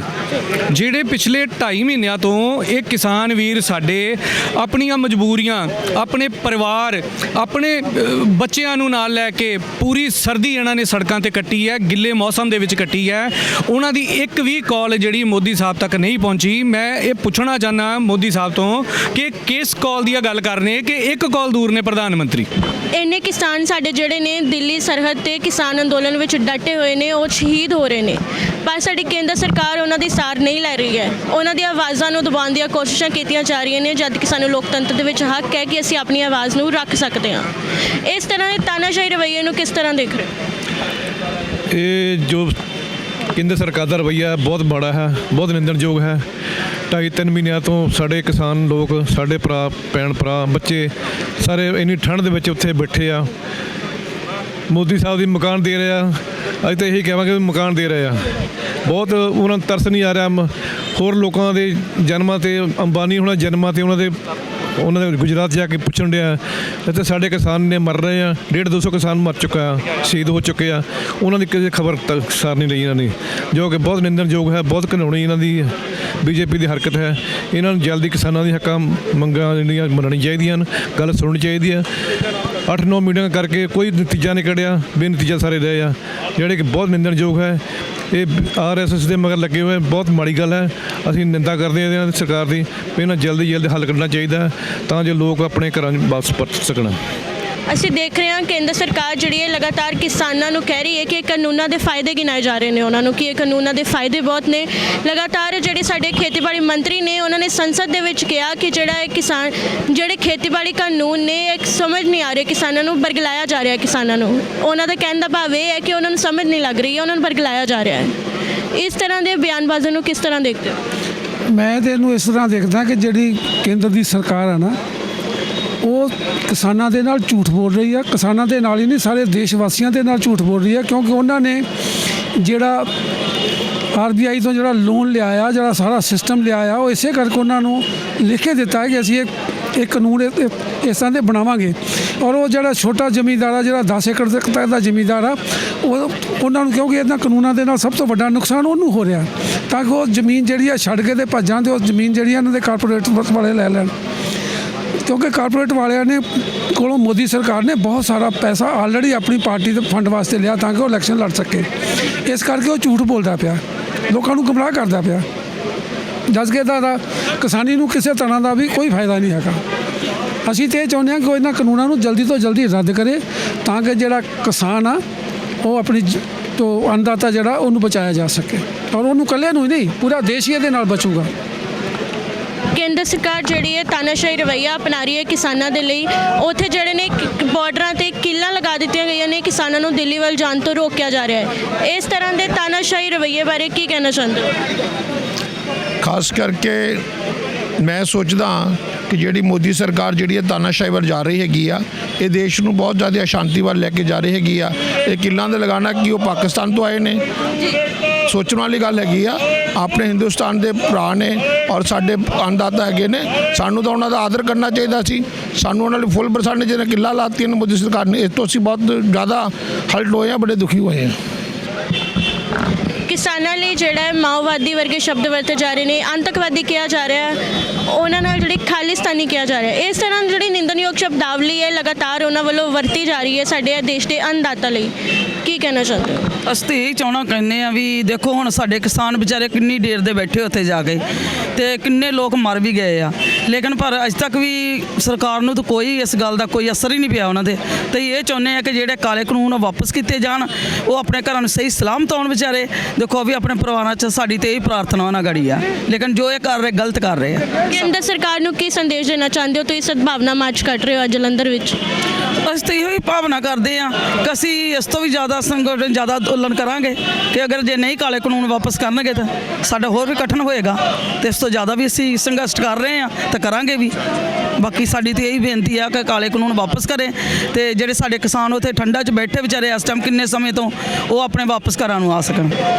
ਜਿਹੜੇ ਪਿਛਲੇ 2.5 ਮਹੀਨਿਆਂ ਤੋਂ ਇਹ ਕਿਸਾਨ ਵੀਰ ਸਾਡੇ ਆਪਣੀਆਂ ਮਜਬੂਰੀਆਂ, ਆਪਣੇ ਪਰਿਵਾਰ, ਆਪਣੇ ਬੱਚਿਆਂ ਨੂੰ ਨਾਲ ਲੈ ਕੇ ਪੂਰੀ ਸਰਦੀ ਇਹਨਾਂ ਨੇ ਸੜਕਾਂ ਤੇ ਕੱਟੀ ਹੈ, ਗਿੱਲੇ ਮੌਸਮ ਦੇ ਵਿੱਚ ਕੱਟੀ ਹੈ, ਉਹਨਾਂ ਦੀ ਇੱਕ ਵੀ ਕਾਲ ਜਿਹੜੀ ਮੋਦੀ ਸਾਹਿਬ ਤੱਕ ਨਹੀਂ ਪਹੁੰਚੀ। ਮੈਂ ਇਹ ਪੁੱਛਣਾ ਚਾਹੁੰਦਾ ਮੋਦੀ ਸਾਹਿਬ ਤੋਂ ਕਿ ਕਿਸ ਕਾਲ ਦੀ ਗੱਲ ਕਰ ਰਹੇ ਕਿ ਇੱਕ ਕਾਲ ਦੂਰ ਨੇ ਪ੍ਰਧਾਨ ਮੰਤਰੀ। ਇੰਨੇ ਕਿਸਾਨ ਸਾਡੇ ਜਿਹੜੇ ਨੇ ਦਿੱਲੀ ਸਰਹੱਦ ਤੇ ਕਿਸਾਨ ਅੰਦੋਲਨ ਵਿੱਚ ਡਟੇ ਹੋਏ ਨੇ, ਉਹ ਸ਼ਹੀਦ ਹੋ ਰਹੇ ਨੇ, ਪਰ ਸਾਡੀ ਕੇਂਦਰ ਸਰਕਾਰ ਉਹਨਾਂ ਦੀ ਸਾਰ ਨਹੀਂ ਲੈ ਰਹੀ ਹੈ। ਉਹਨਾਂ ਦੀਆਂ ਆਵਾਜ਼ਾਂ ਨੂੰ ਦਬਾਉਣ ਦੀਆਂ ਕੋਸ਼ਿਸ਼ਾਂ ਕੀਤੀਆਂ ਜਾ ਰਹੀਆਂ ਨੇ, ਜਦ ਕਿ ਸਾਨੂੰ ਲੋਕਤੰਤਰ ਦੇ ਵਿੱਚ ਹੱਕ ਹੈ ਕਿ ਅਸੀਂ ਆਪਣੀ ਆਵਾਜ਼ ਨੂੰ ਰੱਖ ਸਕਦੇ ਹਾਂ। ਇਸ ਤਰ੍ਹਾਂ ਦੇ ਤਾਨਾਸ਼ਾਹੀ ਰਵੱਈਏ ਨੂੰ ਕਿਸ ਤਰ੍ਹਾਂ ਦੇਖ ਰਹੇ ਹੋ? ਇਹ ਜੋ ਕੇਂਦਰ ਸਰਕਾਰ ਦਾ ਰਵੱਈਆ ਬਹੁਤ ਮਾੜਾ ਹੈ, ਬਹੁਤ ਨਿੰਦਣਯੋਗ ਹੈ। 2.5-3 ਮਹੀਨਿਆਂ ਤੋਂ ਸਾਡੇ ਕਿਸਾਨ ਲੋਕ, ਸਾਡੇ ਭਰਾ, ਭੈਣ ਭਰਾ, ਬੱਚੇ ਸਾਰੇ ਇੰਨੀ ਠੰਡ ਦੇ ਵਿੱਚ ਉੱਥੇ ਬੈਠੇ ਆ। ਮੋਦੀ ਸਾਹਿਬ ਦੀ ਮਕਾਨ ਦੇ ਰਹੇ ਆ, ਅੱਜ ਤਾਂ ਇਹੀ ਕਹਾਂਗੇ ਮਕਾਨ ਦੇ ਰਹੇ ਆ। ਬਹੁਤ ਉਹਨਾਂ ਨੂੰ ਤਰਸ ਨਹੀਂ ਆ ਰਿਹਾ ਹੋਰ ਲੋਕਾਂ ਦੇ ਜਨਮਾਂ 'ਤੇ, ਅੰਬਾਨੀ ਹੋਣਾ ਜਨਮਾਂ 'ਤੇ ਉਹਨਾਂ ਦੇ ਗੁਜਰਾਤ ਜਾ ਕੇ ਪੁੱਛਣ ਡਿਆ। ਇੱਥੇ ਸਾਡੇ ਕਿਸਾਨ ਨੇ ਮਰ ਰਹੇ ਆ, 150-200 ਕਿਸਾਨ ਮਰ ਚੁੱਕਾ ਆ, ਸ਼ਹੀਦ ਹੋ ਚੁੱਕੇ ਆ। ਉਹਨਾਂ ਦੀ ਕਿਸੇ ਖਬਰ ਸਾਰ ਨਹੀਂ ਲਈ ਇਹਨਾਂ ਨੇ, ਜੋ ਕਿ ਬਹੁਤ ਨਿੰਦਣਯੋਗ ਹੈ, ਬਹੁਤ ਘਿਨਾਉਣੀ ਇਹਨਾਂ ਦੀ ਬੀਜੇਪੀ ਦੀ ਹਰਕਤ ਹੈ। ਇਹਨਾਂ ਨੂੰ ਜਲਦੀ ਕਿਸਾਨਾਂ ਦੀ ਹੱਕਾਂ ਮੰਗਾਂ ਜਿਹੜੀਆਂ ਮੰਨਣੀ ਚਾਹੀਦੀਆਂ ਹਨ, ਗੱਲ ਸੁਣਨੀ ਚਾਹੀਦੀ ਹੈ। 8-9 ਮੀਟਿੰਗਾਂ ਕਰਕੇ ਕੋਈ ਨਤੀਜਾ ਨਹੀਂ ਕੱਢਿਆ, ਬੇਨਤੀਜਾ ਸਾਰੇ ਰਹੇ ਆ, ਜਿਹੜੇ ਕਿ ਬਹੁਤ ਨਿੰਦਣਯੋਗ ਹੈ। ਇਹ RSS ਦੇ ਮਗਰ ਲੱਗੇ ਹੋਏ, ਬਹੁਤ ਮਾੜੀ ਗੱਲ ਹੈ। ਅਸੀਂ ਨਿੰਦਾ ਕਰਦੇ ਹਾਂ ਇਹਨਾਂ ਸਰਕਾਰ ਦੀ, ਇਹਨਾਂ ਜਲਦੀ ਹੱਲ ਕਰਨਾ ਚਾਹੀਦਾ ਤਾਂ ਜੋ ਲੋਕ ਆਪਣੇ ਘਰਾਂ 'ਚ ਵਾਪਸ ਪਰਤ ਸਕਣ। ਅਸੀਂ ਦੇਖ ਰਹੇ ਹਾਂ ਕੇਂਦਰ ਸਰਕਾਰ ਜਿਹੜੀ ਹੈ ਲਗਾਤਾਰ ਕਿਸਾਨਾਂ ਨੂੰ ਕਹਿ ਰਹੀ ਹੈ ਕਿ ਕਾਨੂੰਨਾਂ ਦੇ ਫਾਇਦੇ ਗਿਣਾਏ ਜਾ ਰਹੇ ਨੇ ਉਹਨਾਂ ਨੂੰ, ਕਿ ਇਹ ਕਾਨੂੰਨਾਂ ਦੇ ਫਾਇਦੇ ਬਹੁਤ ਨੇ। ਲਗਾਤਾਰ ਜਿਹੜੇ ਸਾਡੇ ਖੇਤੀਬਾੜੀ ਮੰਤਰੀ ਨੇ, ਉਹਨਾਂ ਨੇ ਸੰਸਦ ਦੇ ਵਿੱਚ ਕਿਹਾ ਕਿ ਜਿਹੜੇ ਖੇਤੀਬਾੜੀ ਕਾਨੂੰਨ ਨੇ, ਇੱਕ ਸਮਝ ਨਹੀਂ ਆ ਰਹੀ ਕਿਸਾਨਾਂ ਨੂੰ, ਬਰਗਲਾਇਆ ਜਾ ਰਿਹਾ ਕਿਸਾਨਾਂ ਨੂੰ। ਉਹਨਾਂ ਦਾ ਕਹਿਣ ਦਾ ਭਾਵ ਇਹ ਹੈ ਕਿ ਉਹਨਾਂ ਨੂੰ ਸਮਝ ਨਹੀਂ ਲੱਗ ਰਹੀ ਹੈ, ਉਹਨਾਂ ਨੂੰ ਬਰਗਲਾਇਆ ਜਾ ਰਿਹਾ ਹੈ। ਇਸ ਤਰ੍ਹਾਂ ਦੇ ਬਿਆਨਬਾਜ਼ੀ ਨੂੰ ਕਿਸ ਤਰ੍ਹਾਂ ਦੇਖਦੇ ਹੋ? ਮੈਂ ਤਾਂ ਇਹਨੂੰ ਇਸ ਤਰ੍ਹਾਂ ਦੇਖਦਾ ਕਿ ਜਿਹੜੀ ਕੇਂਦਰ ਦੀ ਸਰਕਾਰ ਹੈ ਨਾ, ਉਹ ਕਿਸਾਨਾਂ ਦੇ ਨਾਲ ਝੂਠ ਬੋਲ ਰਹੀ ਆ। ਕਿਸਾਨਾਂ ਦੇ ਨਾਲ ਹੀ ਨਹੀਂ, ਸਾਰੇ ਦੇਸ਼ ਵਾਸੀਆਂ ਦੇ ਨਾਲ ਝੂਠ ਬੋਲ ਰਹੀ ਆ, ਕਿਉਂਕਿ ਉਹਨਾਂ ਨੇ ਜਿਹੜਾ RBI ਤੋਂ ਜਿਹੜਾ ਲੋਨ ਲਿਆ ਆ, ਜਿਹੜਾ ਸਾਰਾ ਸਿਸਟਮ ਲਿਆ ਆ, ਉਹ ਇਸੇ ਕਰਕੇ ਉਹਨਾਂ ਨੂੰ ਲਿਖ ਕੇ ਦਿੱਤਾ ਹੈ ਕਿ ਅਸੀਂ ਇਹ ਕਾਨੂੰਨ ਇਸ ਤਰ੍ਹਾਂ ਦੇ ਬਣਾਵਾਂਗੇ। ਔਰ ਉਹ ਜਿਹੜਾ ਛੋਟਾ ਜ਼ਮੀਂਦਾਰ ਆ, ਜਿਹੜਾ 10 ਏਕੜ ਤੱਕ ਦਾ ਜ਼ਮੀਂਦਾਰ ਆ, ਉਹਨਾਂ ਨੂੰ ਕਿਉਂਕਿ ਇਹਨਾਂ ਕਾਨੂੰਨਾਂ ਦੇ ਨਾਲ ਸਭ ਤੋਂ ਵੱਡਾ ਨੁਕਸਾਨ ਉਹਨੂੰ ਹੋ ਰਿਹਾ, ਤਾਂ ਕਿ ਉਹ ਜ਼ਮੀਨ ਜਿਹੜੀ ਆ ਛੱਡ ਕੇ ਤੇ ਭੱਜਾਂ, ਤੇ ਉਹ ਜ਼ਮੀਨ ਜਿਹੜੀ ਇਹਨਾਂ ਦੇ ਕਾਰਪੋਰੇਟ ਵਾਲੇ ਲੈ ਲੈਣ। ਕਿਉਂਕਿ ਕਾਰਪੋਰੇਟ ਵਾਲਿਆਂ ਨੇ ਕੋਲੋਂ ਮੋਦੀ ਸਰਕਾਰ ਨੇ ਬਹੁਤ ਸਾਰਾ ਪੈਸਾ ਆਲਰੇਡੀ ਆਪਣੀ ਪਾਰਟੀ ਦੇ ਫੰਡ ਵਾਸਤੇ ਲਿਆ ਤਾਂ ਕਿ ਉਹ ਇਲੈਕਸ਼ਨ ਲੜ ਸਕੇ। ਇਸ ਕਰਕੇ ਉਹ ਝੂਠ ਬੋਲਦਾ ਪਿਆ, ਲੋਕਾਂ ਨੂੰ ਗੁੰਮਰਾਹ ਕਰਦਾ ਪਿਆ। ਜਦ ਕਿ ਇਹਦਾ ਕਿਸਾਨੀ ਨੂੰ ਕਿਸੇ ਤਰ੍ਹਾਂ ਦਾ ਵੀ ਕੋਈ ਫਾਇਦਾ ਨਹੀਂ ਹੈਗਾ। ਅਸੀਂ ਤਾਂ ਇਹ ਚਾਹੁੰਦੇ ਹਾਂ ਕਿ ਉਹ ਇਹਨਾਂ ਕਾਨੂੰਨਾਂ ਨੂੰ ਜਲਦੀ ਤੋਂ ਜਲਦੀ ਰੱਦ ਕਰੇ, ਤਾਂ ਕਿ ਜਿਹੜਾ ਕਿਸਾਨ ਆ ਉਹ ਆਪਣੀ ਤੋਂ ਅੰਨਦਾਤਾ ਜਿਹੜਾ ਉਹਨੂੰ ਬਚਾਇਆ ਜਾ ਸਕੇ, ਔਰ ਉਹਨੂੰ ਇਕੱਲੇ ਨੂੰ ਹੀ ਨਹੀਂ, ਪੂਰਾ ਦੇਸ਼ ਹੀ ਇਹਦੇ ਨਾਲ ਬਚੂਗਾ। ਕੇਂਦਰ ਸਰਕਾਰ ਜਿਹੜੀ ਹੈ ਤਾਨਾਸ਼ਾਹੀ ਰਵੱਈਆ ਅਪਣਾ ਰਹੀ ਹੈ ਕਿਸਾਨਾਂ ਦੇ ਲਈ। ਉੱਥੇ ਜਿਹੜੇ ਨੇ ਬਾਰਡਰਾਂ ਤੇ ਕਿੱਲਾਂ ਲਗਾ ਦਿੱਤੀਆਂ ਗਈਆਂ ਨੇ, ਕਿਸਾਨਾਂ ਨੂੰ ਦਿੱਲੀ ਵੱਲ ਜਾਣ ਤੋਂ ਰੋਕਿਆ ਜਾ ਰਿਹਾ ਹੈ। ਇਸ ਤਰ੍ਹਾਂ ਦੇ ਤਾਨਾਸ਼ਾਹੀ ਰਵੱਈਏ ਬਾਰੇ ਕੀ ਕਹਿਣਾ ਚਾਹੁੰਦੇ ਹੋ? ਖਾਸ ਕਰਕੇ ਮੈਂ ਸੋਚਦਾ ਕਿ ਜਿਹੜੀ ਮੋਦੀ ਸਰਕਾਰ ਜਿਹੜੀ ਹੈ ਤਾਨਾਸ਼ਾਹੀ ਵੱਲ ਜਾ ਰਹੀ ਹੈਗੀ ਆ, ਇਹ ਦੇਸ਼ ਨੂੰ ਬਹੁਤ ਜ਼ਿਆਦਾ ਅਸ਼ਾਂਤੀ ਵੱਲ ਲੈ ਕੇ ਜਾ ਰਹੀ ਹੈਗੀ ਆ। ਇਹ ਕਿੱਲਾਂ ਦੇ ਲਗਾਉਣਾ ਕਿ ਉਹ ਪਾਕਿਸਤਾਨ ਤੋਂ ਆਏ ਨੇ, ਸੋਚਣ ਵਾਲੀ ਗੱਲ ਹੈਗੀ ਆ। ਆਪਣੇ ਹਿੰਦੁਸਤਾਨ ਦੇ ਭਰਾ ਨੇ ਔਰ ਸਾਡੇ ਅੰਨਦਾਤਾ ਹੈਗੇ ਨੇ, ਸਾਨੂੰ ਤਾਂ ਉਹਨਾਂ ਦਾ ਆਦਰ ਕਰਨਾ ਚਾਹੀਦਾ ਸੀ। ਸਾਨੂੰ ਉਹਨਾਂ ਲਈ ਫੁੱਲ ਬਰਸਾਨੇ ਜਿਹਨੇ ਕਿੱਲਾਂ ਲਾਤੀਆਂ ਨੇ ਮੋਦੀ ਸਰਕਾਰ ਨੇ, ਇਸ ਤੋਂ ਅਸੀਂ ਬਹੁਤ ਜ਼ਿਆਦਾ ਹਲਟ ਹੋਏ ਹਾਂ, ਬੜੇ ਦੁਖੀ ਹੋਏ ਹਾਂ। ਕਿਸਾਨਾਂ ਲਈ ਜਿਹੜਾ ਮਾਓਵਾਦੀ ਵਰਗੇ ਸ਼ਬਦ ਵਰਤੇ ਜਾ ਰਹੇ ਨੇ, ਆਤੰਕਵਾਦੀ ਕਿਹਾ ਜਾ ਰਿਹਾ ਹੈ, ਉਹਨਾਂ ਨਾਲ ਜਿਹੜੀ ਖਾਲਿਸਤਾਨੀ ਕਿਹਾ ਜਾ ਰਿਹਾ, ਇਸ ਤਰ੍ਹਾਂ ਜਿਹੜੀ ਨਿੰਦਣਯੋਗ ਸ਼ਬਦਾਵਲੀ ਹੈ ਲਗਾਤਾਰ ਉਹਨਾਂ ਵੱਲੋਂ ਵਰਤੀ ਜਾ ਰਹੀ ਹੈ ਸਾਡੇ ਦੇਸ਼ ਦੇ ਅੰਨਦਾਤਾ ਲਈ, ਕੀ ਕਹਿਣਾ ਚਾਹੁੰਦੇ ਹੋ? ਅਸੀਂ ਤਾਂ ਇਹੀ ਚਾਹਣਾ ਕਹਿੰਦੇ ਆ ਵੀ ਦੇਖੋ ਹੁਣ ਸਾਡੇ ਕਿਸਾਨ ਵਿਚਾਰੇ ਕਿੰਨੀ ਦੇਰ ਦੇ ਬੈਠੇ ਉੱਥੇ ਜਾ ਕੇ, ਤੇ ਕਿੰਨੇ ਲੋਕ ਮਰ ਵੀ ਗਏ ਆ, ਲੇਕਿਨ ਪਰ ਅਜੇ ਤੱਕ ਵੀ ਸਰਕਾਰ ਨੂੰ ਤਾਂ ਕੋਈ ਇਸ ਗੱਲ ਦਾ ਕੋਈ ਅਸਰ ਹੀ ਨਹੀਂ ਪਿਆ ਉਹਨਾਂ 'ਤੇ। ਤੇ ਇਹ ਚਾਹੁੰਦੇ ਆ ਕਿ ਜਿਹੜੇ ਕਾਲੇ ਕਾਨੂੰਨ ਵਾਪਸ ਕੀਤੇ ਜਾਣ, ਉਹ ਆਪਣੇ ਘਰਾਂ ਨੂੰ ਸਹੀ ਸਲਾਮਤ ਆਉਣ ਵਿਚਾਰੇ। ਦੇਖੋ ਵੀ ਆਪਣੇ ਪਰਿਵਾਰਾਂ 'ਚ ਸਾਡੀ ਤੇ ਇਹ ਪ੍ਰਾਰਥਨਾ ਉਹਨਾਂ ਗੜੀ ਆ, ਲੇਕਿਨ ਜੋ ਇਹ ਕਰ ਰਹੇ ਗਲਤ ਕਰ ਰਹੇ ਆ। ਕੇਂਦਰ ਸਰਕਾਰ ਨੂੰ ਕੀ ਸੰਦੇਸ਼ ਦੇਣਾ ਚਾਹੁੰਦੇ ਹੋ? ਤੁਸੀਂ ਸਦਭਾਵਨਾ ਮਾਰਚ ਕੱਢ ਰਹੇ ਹੋ ਅੱਜ ਜਲੰਧਰ ਵਿੱਚ। ਅਸੀਂ ਤਾਂ ਇਹੋ ਹੀ ਭਾਵਨਾ ਕਰਦੇ ਹਾਂ ਕਿ ਅਸੀਂ ਇਸ ਤੋਂ ਵੀ ਜ਼ਿਆਦਾ ਸੰਗਠਨ ਜ਼ਿਆਦਾ ਅੰਦੋਲਨ ਕਰਾਂਗੇ ਕਿ ਅਗਰ ਜੇ ਨਹੀਂ ਕਾਲੇ ਕਾਨੂੰਨ ਵਾਪਸ ਕਰਨਗੇ ਤਾਂ ਸਾਡਾ ਹੋਰ ਵੀ ਕਠਿਨ ਹੋਏਗਾ, ਤੇ ਇਸ ਤੋਂ ਜ਼ਿਆਦਾ ਵੀ ਅਸੀਂ ਸੰਘਰਸ਼ ਕਰ ਰਹੇ ਹਾਂ ਤੇ ਕਰਾਂਗੇ ਵੀ। ਬਾਕੀ ਸਾਡੀ ਤਾਂ ਇਹੀ ਬੇਨਤੀ ਆ ਕਿ ਕਾਲੇ ਕਾਨੂੰਨ ਵਾਪਸ ਕਰੇ, ਤੇ ਜਿਹੜੇ ਸਾਡੇ ਕਿਸਾਨ ਉੱਥੇ ਠੰਡਾ 'ਚ ਬੈਠੇ ਵਿਚਾਰੇ ਇਸ ਟਾਈਮ ਕਿੰਨੇ ਸਮੇਂ ਤੋਂ, ਉਹ ਆਪਣੇ ਵਾਪਸ ਘਰਾਂ ਨੂੰ ਆ ਸਕਣ।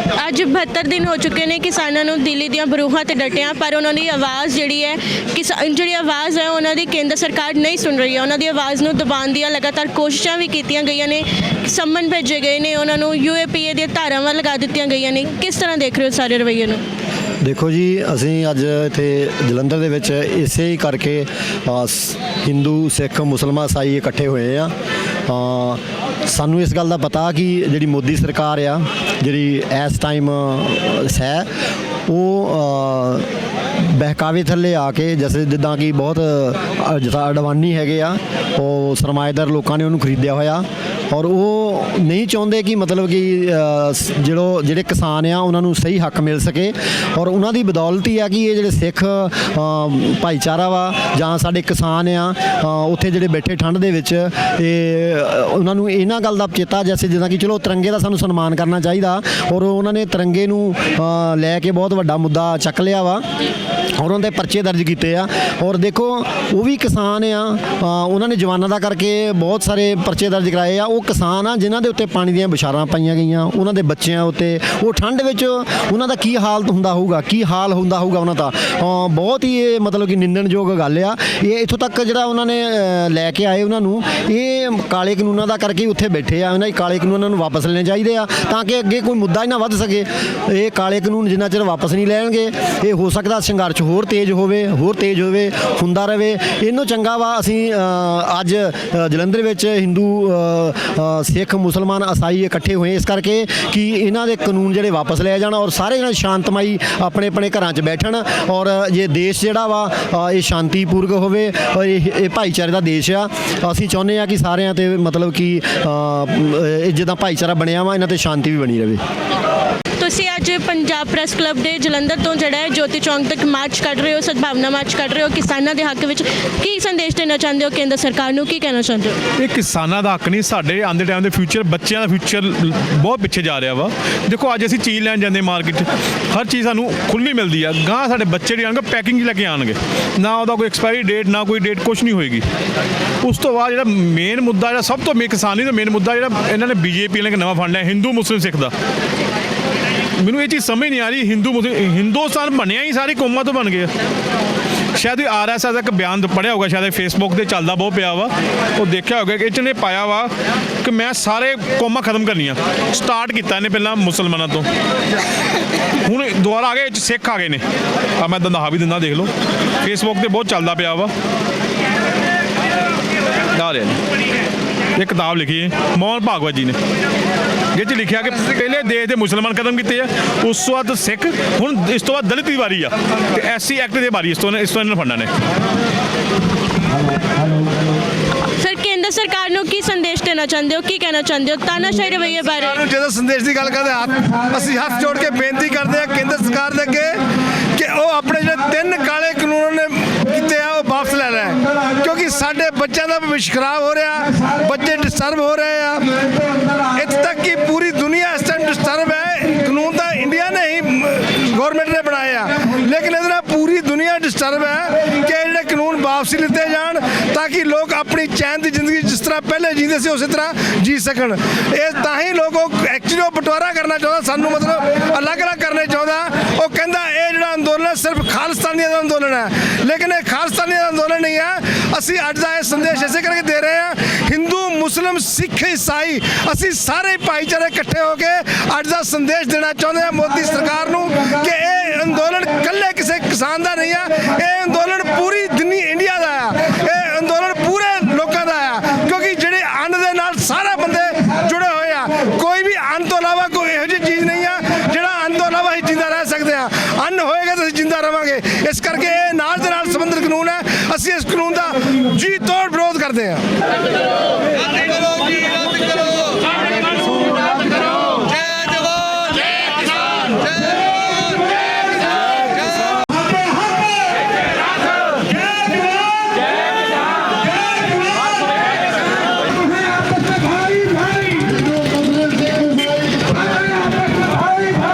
ਅੱਜ 72 ਦਿਨ ਹੋ ਚੁੱਕੇ ਨੇ ਕਿਸਾਨਾਂ ਨੂੰ ਦਿੱਲੀ ਦੀਆਂ ਬਰੂਹਾਂ ਤੇ ਡਟਿਆਂ, ਪਰ ਉਹਨਾਂ ਦੀ ਆਵਾਜ਼ ਜਿਹੜੀ ਹੈ ਜਿਹੜੀ ਆਵਾਜ਼ ਹੈ ਉਹਨਾਂ ਦੀ ਕੇਂਦਰ ਸਰਕਾਰ ਨਹੀਂ ਸੁਣ ਰਹੀ ਹੈ। ਉਹਨਾਂ ਦੀ ਆਵਾਜ਼ ਨੂੰ ਦਬਾਉਣ ਦੀਆਂ ਲਗਾਤਾਰ ਕੋਸ਼ਿਸ਼ਾਂ ਵੀ ਕੀਤੀਆਂ ਗਈਆਂ ਨੇ, ਸੰਮਨ ਭੇਜੇ ਗਏ ਨੇ, ਉਹਨਾਂ ਨੂੰ UAPA ਦੀਆਂ ਧਾਰਾਵਾਂ ਲਗਾ ਦਿੱਤੀਆਂ ਗਈਆਂ ਨੇ। ਕਿਸ ਤਰ੍ਹਾਂ ਦੇਖ ਰਹੇ ਹੋ ਸਾਰੇ ਰਵੱਈਏ ਨੂੰ? ਦੇਖੋ ਜੀ, ਅਸੀਂ ਅੱਜ ਇੱਥੇ ਜਲੰਧਰ ਦੇ ਵਿੱਚ ਇਸੇ ਹੀ ਕਰਕੇ ਹਿੰਦੂ, ਸਿੱਖ, ਮੁਸਲਮਾਨ, ਈਸਾਈ ਇਕੱਠੇ ਹੋਏ ਆ। ਸਾਨੂੰ ਇਸ ਗੱਲ ਦਾ ਪਤਾ ਕਿ ਜਿਹੜੀ ਮੋਦੀ ਸਰਕਾਰ ਆ, ਜਿਹੜੀ ਇਸ ਟਾਈਮ ਹੈ, ਉਹ ਬਹਿਕਾਵੇ ਥੱਲੇ ਆ ਕੇ ਜਿੱਦਾਂ ਕਿ ਬਹੁਤ ਅਡਵਾਨੀ ਹੈਗੇ ਆ, ਉਹ ਸਰਮਾਏਦਾਰ ਲੋਕਾਂ ਨੇ ਉਹਨੂੰ ਖਰੀਦਿਆ ਹੋਇਆ, ਔਰ ਉਹ ਨਹੀਂ ਚਾਹੁੰਦੇ ਕਿ ਮਤਲਬ ਕਿ ਜਿਹੜੇ ਕਿਸਾਨ ਆ ਉਹਨਾਂ ਨੂੰ ਸਹੀ ਹੱਕ ਮਿਲ ਸਕੇ। ਔਰ ਉਹਨਾਂ ਦੀ ਬਦੌਲਤ ਹੀ ਆ ਕਿ ਇਹ ਜਿਹੜੇ ਸਿੱਖ ਭਾਈਚਾਰਾ ਵਾ ਜਾਂ ਸਾਡੇ ਕਿਸਾਨ ਆ ਉੱਥੇ ਜਿਹੜੇ ਬੈਠੇ ਠੰਡ ਦੇ ਵਿੱਚ, ਇਹ ਉਹਨਾਂ ਨੂੰ ਇਹਨਾਂ ਗੱਲ ਦਾ ਚੇਤਾ ਜਿੱਦਾਂ ਕਿ ਚਲੋ ਤਿਰੰਗੇ ਦਾ ਸਾਨੂੰ ਸਨਮਾਨ ਕਰਨਾ ਚਾਹੀਦਾ, ਔਰ ਉਹਨਾਂ ਨੇ ਤਿਰੰਗੇ ਨੂੰ ਲੈ ਕੇ ਬਹੁਤ ਵੱਡਾ ਮੁੱਦਾ ਚੱਕ ਲਿਆ ਵਾ, ਔਰ ਉਹਨਾਂ ਦੇ ਪਰਚੇ ਦਰਜ ਕੀਤੇ ਆ। ਔਰ ਦੇਖੋ ਉਹ ਵੀ ਕਿਸਾਨ ਆ, ਉਹਨਾਂ ਨੇ ਜਵਾਨਾਂ ਦਾ ਕਰਕੇ ਬਹੁਤ ਸਾਰੇ ਪਰਚੇ ਦਰਜ ਕਰਾਏ ਆ। ਉਹ ਕਿਸਾਨ ਆ ਜਿਨ੍ਹਾਂ ਦੇ ਉੱਤੇ ਪਾਣੀ ਦੀਆਂ ਬੁਛਾਰਾਂ ਪਾਈਆਂ ਗਈਆਂ, ਉਹਨਾਂ ਦੇ ਬੱਚਿਆਂ ਉੱਤੇ, ਉਹ ਠੰਡ ਵਿੱਚ ਉਹਨਾਂ ਦਾ ਕੀ ਹਾਲ ਹੁੰਦਾ ਹੋਊਗਾ ਉਹਨਾਂ ਦਾ। ਬਹੁਤ ਹੀ ਇਹ ਮਤਲਬ ਕਿ ਨਿੰਦਣਯੋਗ ਗੱਲ ਆ। ਇਹ ਇੱਥੋਂ ਤੱਕ ਜਿਹੜਾ ਉਹਨਾਂ ਨੇ ਲੈ ਕੇ ਆਏ ਉਹਨਾਂ ਨੂੰ, ਇਹ ਕਾਲੇ ਕਾਨੂੰਨਾਂ ਦਾ ਕਰਕੇ ਉੱਥੇ ਬੈਠੇ ਆ। ਉਹਨਾਂ ਦੀ ਕਾਲੇ ਕਾਨੂੰਨਾਂ ਨੂੰ ਵਾਪਸ ਲੈਣੇ ਚਾਹੀਦੇ ਆ ਤਾਂ ਕਿ ਅੱਗੇ ਕੋਈ ਮੁੱਦਾ ਹੀ ਨਾ ਵੱਧ ਸਕੇ। ਇਹ ਕਾਲੇ ਕਾਨੂੰਨ ਜਿੰਨਾ ਚਿਰ ਵਾਪਸ ਨਹੀਂ ਲੈਣਗੇ, ਇਹ ਹੋ ਸਕਦਾ ਸੰਘਰਸ਼ ਹੋਰ ਤੇਜ਼ ਹੋਵੇ ਹੁੰਦਾ ਰਹੇ। ਇਹਨੂੰ ਚੰਗਾ ਵਾ ਅਸੀਂ ਅੱਜ ਜਲੰਧਰ ਵਿੱਚ ਹਿੰਦੂ, ਸਿੱਖ, ਮੁਸਲਮਾਨ, ਈਸਾਈ ਇਕੱਠੇ ਹੋਏ ਇਸ ਕਰਕੇ ਕਿ ਇਹਨਾਂ ਦੇ ਕਾਨੂੰਨ ਜਿਹੜੇ ਵਾਪਸ ਲਏ ਜਾਣ, ਔਰ ਸਾਰੇ ਜਣੇ ਸ਼ਾਂਤਮਈ ਆਪਣੇ ਆਪਣੇ ਘਰਾਂ 'ਚ ਬੈਠਣ, ਔਰ ਜੇ ਦੇਸ਼ ਜਿਹੜਾ ਵਾ ਇਹ ਸ਼ਾਂਤੀਪੂਰਵਕ ਹੋਵੇ, ਔਰ ਇਹ ਭਾਈਚਾਰੇ ਦਾ ਦੇਸ਼ ਆ। ਅਸੀਂ ਚਾਹੁੰਦੇ ਆ ਕਿ ਸਾਰਿਆਂ ਤੇ ਮਤਲਬ ਕਿ ਜਿੱਦਾਂ ਭਾਈਚਾਰਾ ਬਣਿਆ ਵਾ, ਇਹਨਾਂ ਤੇ ਸ਼ਾਂਤੀ ਵੀ ਬਣੀ ਰਹੇ। ਤੁਸੀਂ ਅੱਜ ਪੰਜਾਬ ਪ੍ਰੈਸ ਕਲੱਬ ਦੇ ਜਲੰਧਰ ਤੋਂ ਜਿਹੜਾ ਹੈ ਜੋਤੀ ਚੌਂਕ ਤੱਕ ਮਾਰਚ ਕੱਢ ਰਹੇ ਹੋ, ਸਦਭਾਵਨਾ ਮਾਰਚ ਕੱਢ ਰਹੇ ਹੋ ਕਿਸਾਨਾਂ ਦੇ ਹੱਕ ਵਿੱਚ। ਕੀ ਸੰਦੇਸ਼ ਦੇਣਾ ਚਾਹੁੰਦੇ ਹੋ ਕੇਂਦਰ ਸਰਕਾਰ ਨੂੰ, ਕੀ ਕਹਿਣਾ ਚਾਹੁੰਦੇ ਹੋ? ਇਹ ਕਿਸਾਨਾਂ ਦਾ ਹੱਕ ਨਹੀਂ, ਸਾਡੇ ਆਉਂਦੇ ਟਾਈਮ ਦੇ ਫਿਊਚਰ, ਬੱਚਿਆਂ ਦਾ ਫਿਊਚਰ ਬਹੁਤ ਪਿੱਛੇ ਜਾ ਰਿਹਾ ਵਾ। ਦੇਖੋ ਅੱਜ ਅਸੀਂ ਚੀਜ਼ ਲੈਣ ਜਾਂਦੇ ਮਾਰਕੀਟ 'ਚ, ਹਰ ਚੀਜ਼ ਸਾਨੂੰ ਖੁੱਲ੍ਹੀ ਮਿਲਦੀ ਆ। ਗਾਂ ਸਾਡੇ ਬੱਚੇ ਜਿਹੜੇ ਆਉਣਗੇ ਪੈਕਿੰਗ ਲੈ ਕੇ ਆਉਣਗੇ, ਨਾ ਉਹਦਾ ਕੋਈ ਐਕਸਪਾਇਰੀ ਡੇਟ, ਨਾ ਕੋਈ ਡੇਟ, ਕੁਛ ਨਹੀਂ ਹੋਏਗੀ। ਉਸ ਤੋਂ ਬਾਅਦ ਜਿਹੜਾ ਮੇਨ ਮੁੱਦਾ, ਜਿਹੜਾ ਸਭ ਤੋਂ ਕਿਸਾਨੀ ਦਾ ਮੇਨ ਮੁੱਦਾ, ਜਿਹੜਾ ਇਹਨਾਂ ਨੇ BJP ਨੇ ਨਵਾਂ ਫੰਡ ਲਿਆ ਹਿੰਦੂ ਮੁਸਲਿਮ ਸਿੱਖ ਦਾ। ਮੈਨੂੰ ਇਹ ਚੀਜ਼ ਸਮਝ ਨਹੀਂ ਆ ਰਹੀ। ਹਿੰਦੁਸਤਾਨ ਬਣਿਆ ਹੀ ਸਾਰੀ ਕੌਮਾਂ ਤੋਂ ਬਣ ਗਿਆ। ਸ਼ਾਇਦ RSS ਦਾ ਇੱਕ ਬਿਆਨ ਪੜ੍ਹਿਆ ਹੋਊਗਾ, ਸ਼ਾਇਦ ਫੇਸਬੁੱਕ ਤੇ ਚੱਲਦਾ ਬਹੁਤ ਪਿਆ ਵਾ, ਉਹ ਦੇਖਿਆ ਹੋਊਗਾ ਕਿ ਇਹਨੇ ਪਾਇਆ ਵਾ ਕਿ ਮੈਂ ਸਾਰੇ ਕੌਮਾਂ ਖਤਮ ਕਰਨੀਆਂ। ਸਟਾਰਟ ਕੀਤਾ ਇਹਨੇ ਪਹਿਲਾਂ ਮੁਸਲਮਾਨਾਂ ਤੋਂ, ਹੁਣ ਦੁਬਾਰਾ ਆ ਗਏ ਸਿੱਖ ਆ ਗਏ ਨੇ। ਆ ਮੈਂ ਦੰਦਾ ਵੀ ਦਿੰਦਾ, ਦੇਖ ਲਓ ਫੇਸਬੁੱਕ ਤੇ ਬਹੁਤ ਚੱਲਦਾ ਪਿਆ ਵਾ। ਇਹ ਕਿਤਾਬ ਲਿਖੀ ਹੈ ਮੋਹਨ ਭਾਗਵਤ ਜੀ ਨੇ, ਜਿਹ 'ਚ ਲਿਖਿਆ ਕਿ ਪਹਿਲੇ ਦੇਸ਼ ਦੇ ਮੁਸਲਮਾਨ ਖਤਮ ਕੀਤੇ ਆ, ਉਸ ਤੋਂ ਬਾਅਦ ਸਿੱਖ, ਹੁਣ ਇਸ ਤੋਂ ਬਾਅਦ ਦਲਿਤ ਦੀ ਵਾਰੀ ਆ, ਤੇ SC ਐਕਟ ਦੀ ਵਾਰੀ ਇਸ ਤੋਂ ਇਹਨਾਂ ਫੰਡਾਂ ਨੇ। ਸਰ ਕੇਂਦਰ ਸਰਕਾਰ ਨੂੰ ਕੀ ਸੰਦੇਸ਼ ਦੇਣਾ ਚਾਹੁੰਦੇ ਹੋ, ਕੀ ਕਹਿਣਾ ਚਾਹੁੰਦੇ ਹੋ ਤਾਨਾਸ਼ਾਹੀ ਰਵੱਈਏ ਬਾਰੇ? ਜਦੋਂ ਸੰਦੇਸ਼ ਦੀ ਗੱਲ ਕਰਦੇ ਅਸੀਂ ਹੱਥ ਜੋੜ ਕੇ ਬੇਨਤੀ ਕਰਦੇ ਹਾਂ ਕੇਂਦਰ ਸਰਕਾਰ ਦੇ ਅੱਗੇ ਕਿ ਉਹ ਆਪਣੇ ਜਿਹੜੇ 3 ਕਾਲੇ ਕਾਨੂੰਨ ਨੇ ਕੀਤੇ ਆ ਉਹ ਵਾਪਸ ਲੈ ਲੈ, ਕਿਉਂਕਿ ਸਾਡੇ ਬੱਚਿਆਂ ਦਾ ਭਵਿੱਖ ਖਰਾਬ ਹੋ ਰਿਹਾ, ਬੱਚੇ ਡਿਸਟਰਬ ਹੋ ਰਹੇ ਆ। ਇੱਥੇ ਤੱਕ ਕਿ ਪੂਰੀ ਦੁਨੀਆ ਇਸ ਟਾਈਮ ਡਿਸਟਰਬ ਹੈ। ਕਾਨੂੰਨ ਤਾਂ ਇੰਡੀਆ ਨੇ ਹੀ ਗਵਰਨਮੈਂਟ ਨੇ ਬਣਾਏ ਆ, ਲੇਕਿਨ ਇਹਦੇ ਨਾਲ ਪੂਰੀ ਦੁਨੀਆ ਡਿਸਟਰਬ ਹੈ ਕਿ ਜਿਹੜੇ ਕਾਨੂੰਨ ਵਾਪਸ ਲਿੱਤੇ ਜਾਣ ਤਾਂ ਕਿ ਲੋਕ ਆਪਣੀ ਚੈਨ ਦੀ ਜ਼ਿੰਦਗੀ ਜਿਸ ਤਰ੍ਹਾਂ ਪਹਿਲੇ ਜੀਂਦੇ ਸੀ ਉਸੇ ਤਰ੍ਹਾਂ ਜੀ ਸਕਣ। ਇਹ ਤਾਂ ਹੀ ਲੋਕ ਐਕਚੁਅਲੀ ਉਹ ਬਟਵਾਰਾ ਕਰਨਾ ਚਾਹੁੰਦਾ, ਸਾਨੂੰ ਮਤਲਬ ਅਲੱਗ-ਅਲੱਗ ਕਰਨੇ ਚਾਹੁੰਦਾ। ਉਹ ਕਹਿੰਦਾ ਇਹ ਜਿਹੜਾ ਅੰਦੋਲਨ ਹੈ ਸਿਰਫ ਖਾਲਿਸਤਾਨੀਆਂ ਦਾ ਅੰਦੋਲਨ ਹੈ, ਲੇਕਿਨ ਇਹ ਖਾਲਿਸਤਾਨੀਆਂ ਦਾ ਅੰਦੋਲਨ ਨਹੀਂ ਹੈ। ਅਸੀਂ ਅੱਜ ਦਾ ਇਹ ਸੰਦੇਸ਼ ਇਸੇ ਕਰਕੇ ਦੇ ਰਹੇ ਹਾਂ, ਹਿੰਦੂ, ਮੁਸਲਿਮ, ਸਿੱਖ, ਈਸਾਈ, ਅਸੀਂ ਸਾਰੇ ਭਾਈਚਾਰੇ ਇਕੱਠੇ ਹੋ ਕੇ ਅੱਜ ਦਾ ਸੰਦੇਸ਼ ਦੇਣਾ ਚਾਹੁੰਦੇ ਹਾਂ ਮੋਦੀ ਸਰਕਾਰ ਨੂੰ ਕਿ ਇਹ ਅੰਦੋਲਨ ਇਕੱਲੇ ਕਿਸੇ ਕਿਸਾਨ ਦਾ ਨਹੀਂ ਹੈ, ਇਹ ਅੰਦੋਲਨ ਅਸੀਂ ਇਸ ਕਾਨੂੰਨ ਦਾ ਜੀ ਤੋੜ ਵਿਰੋਧ ਕਰਦੇ ਹਾਂ।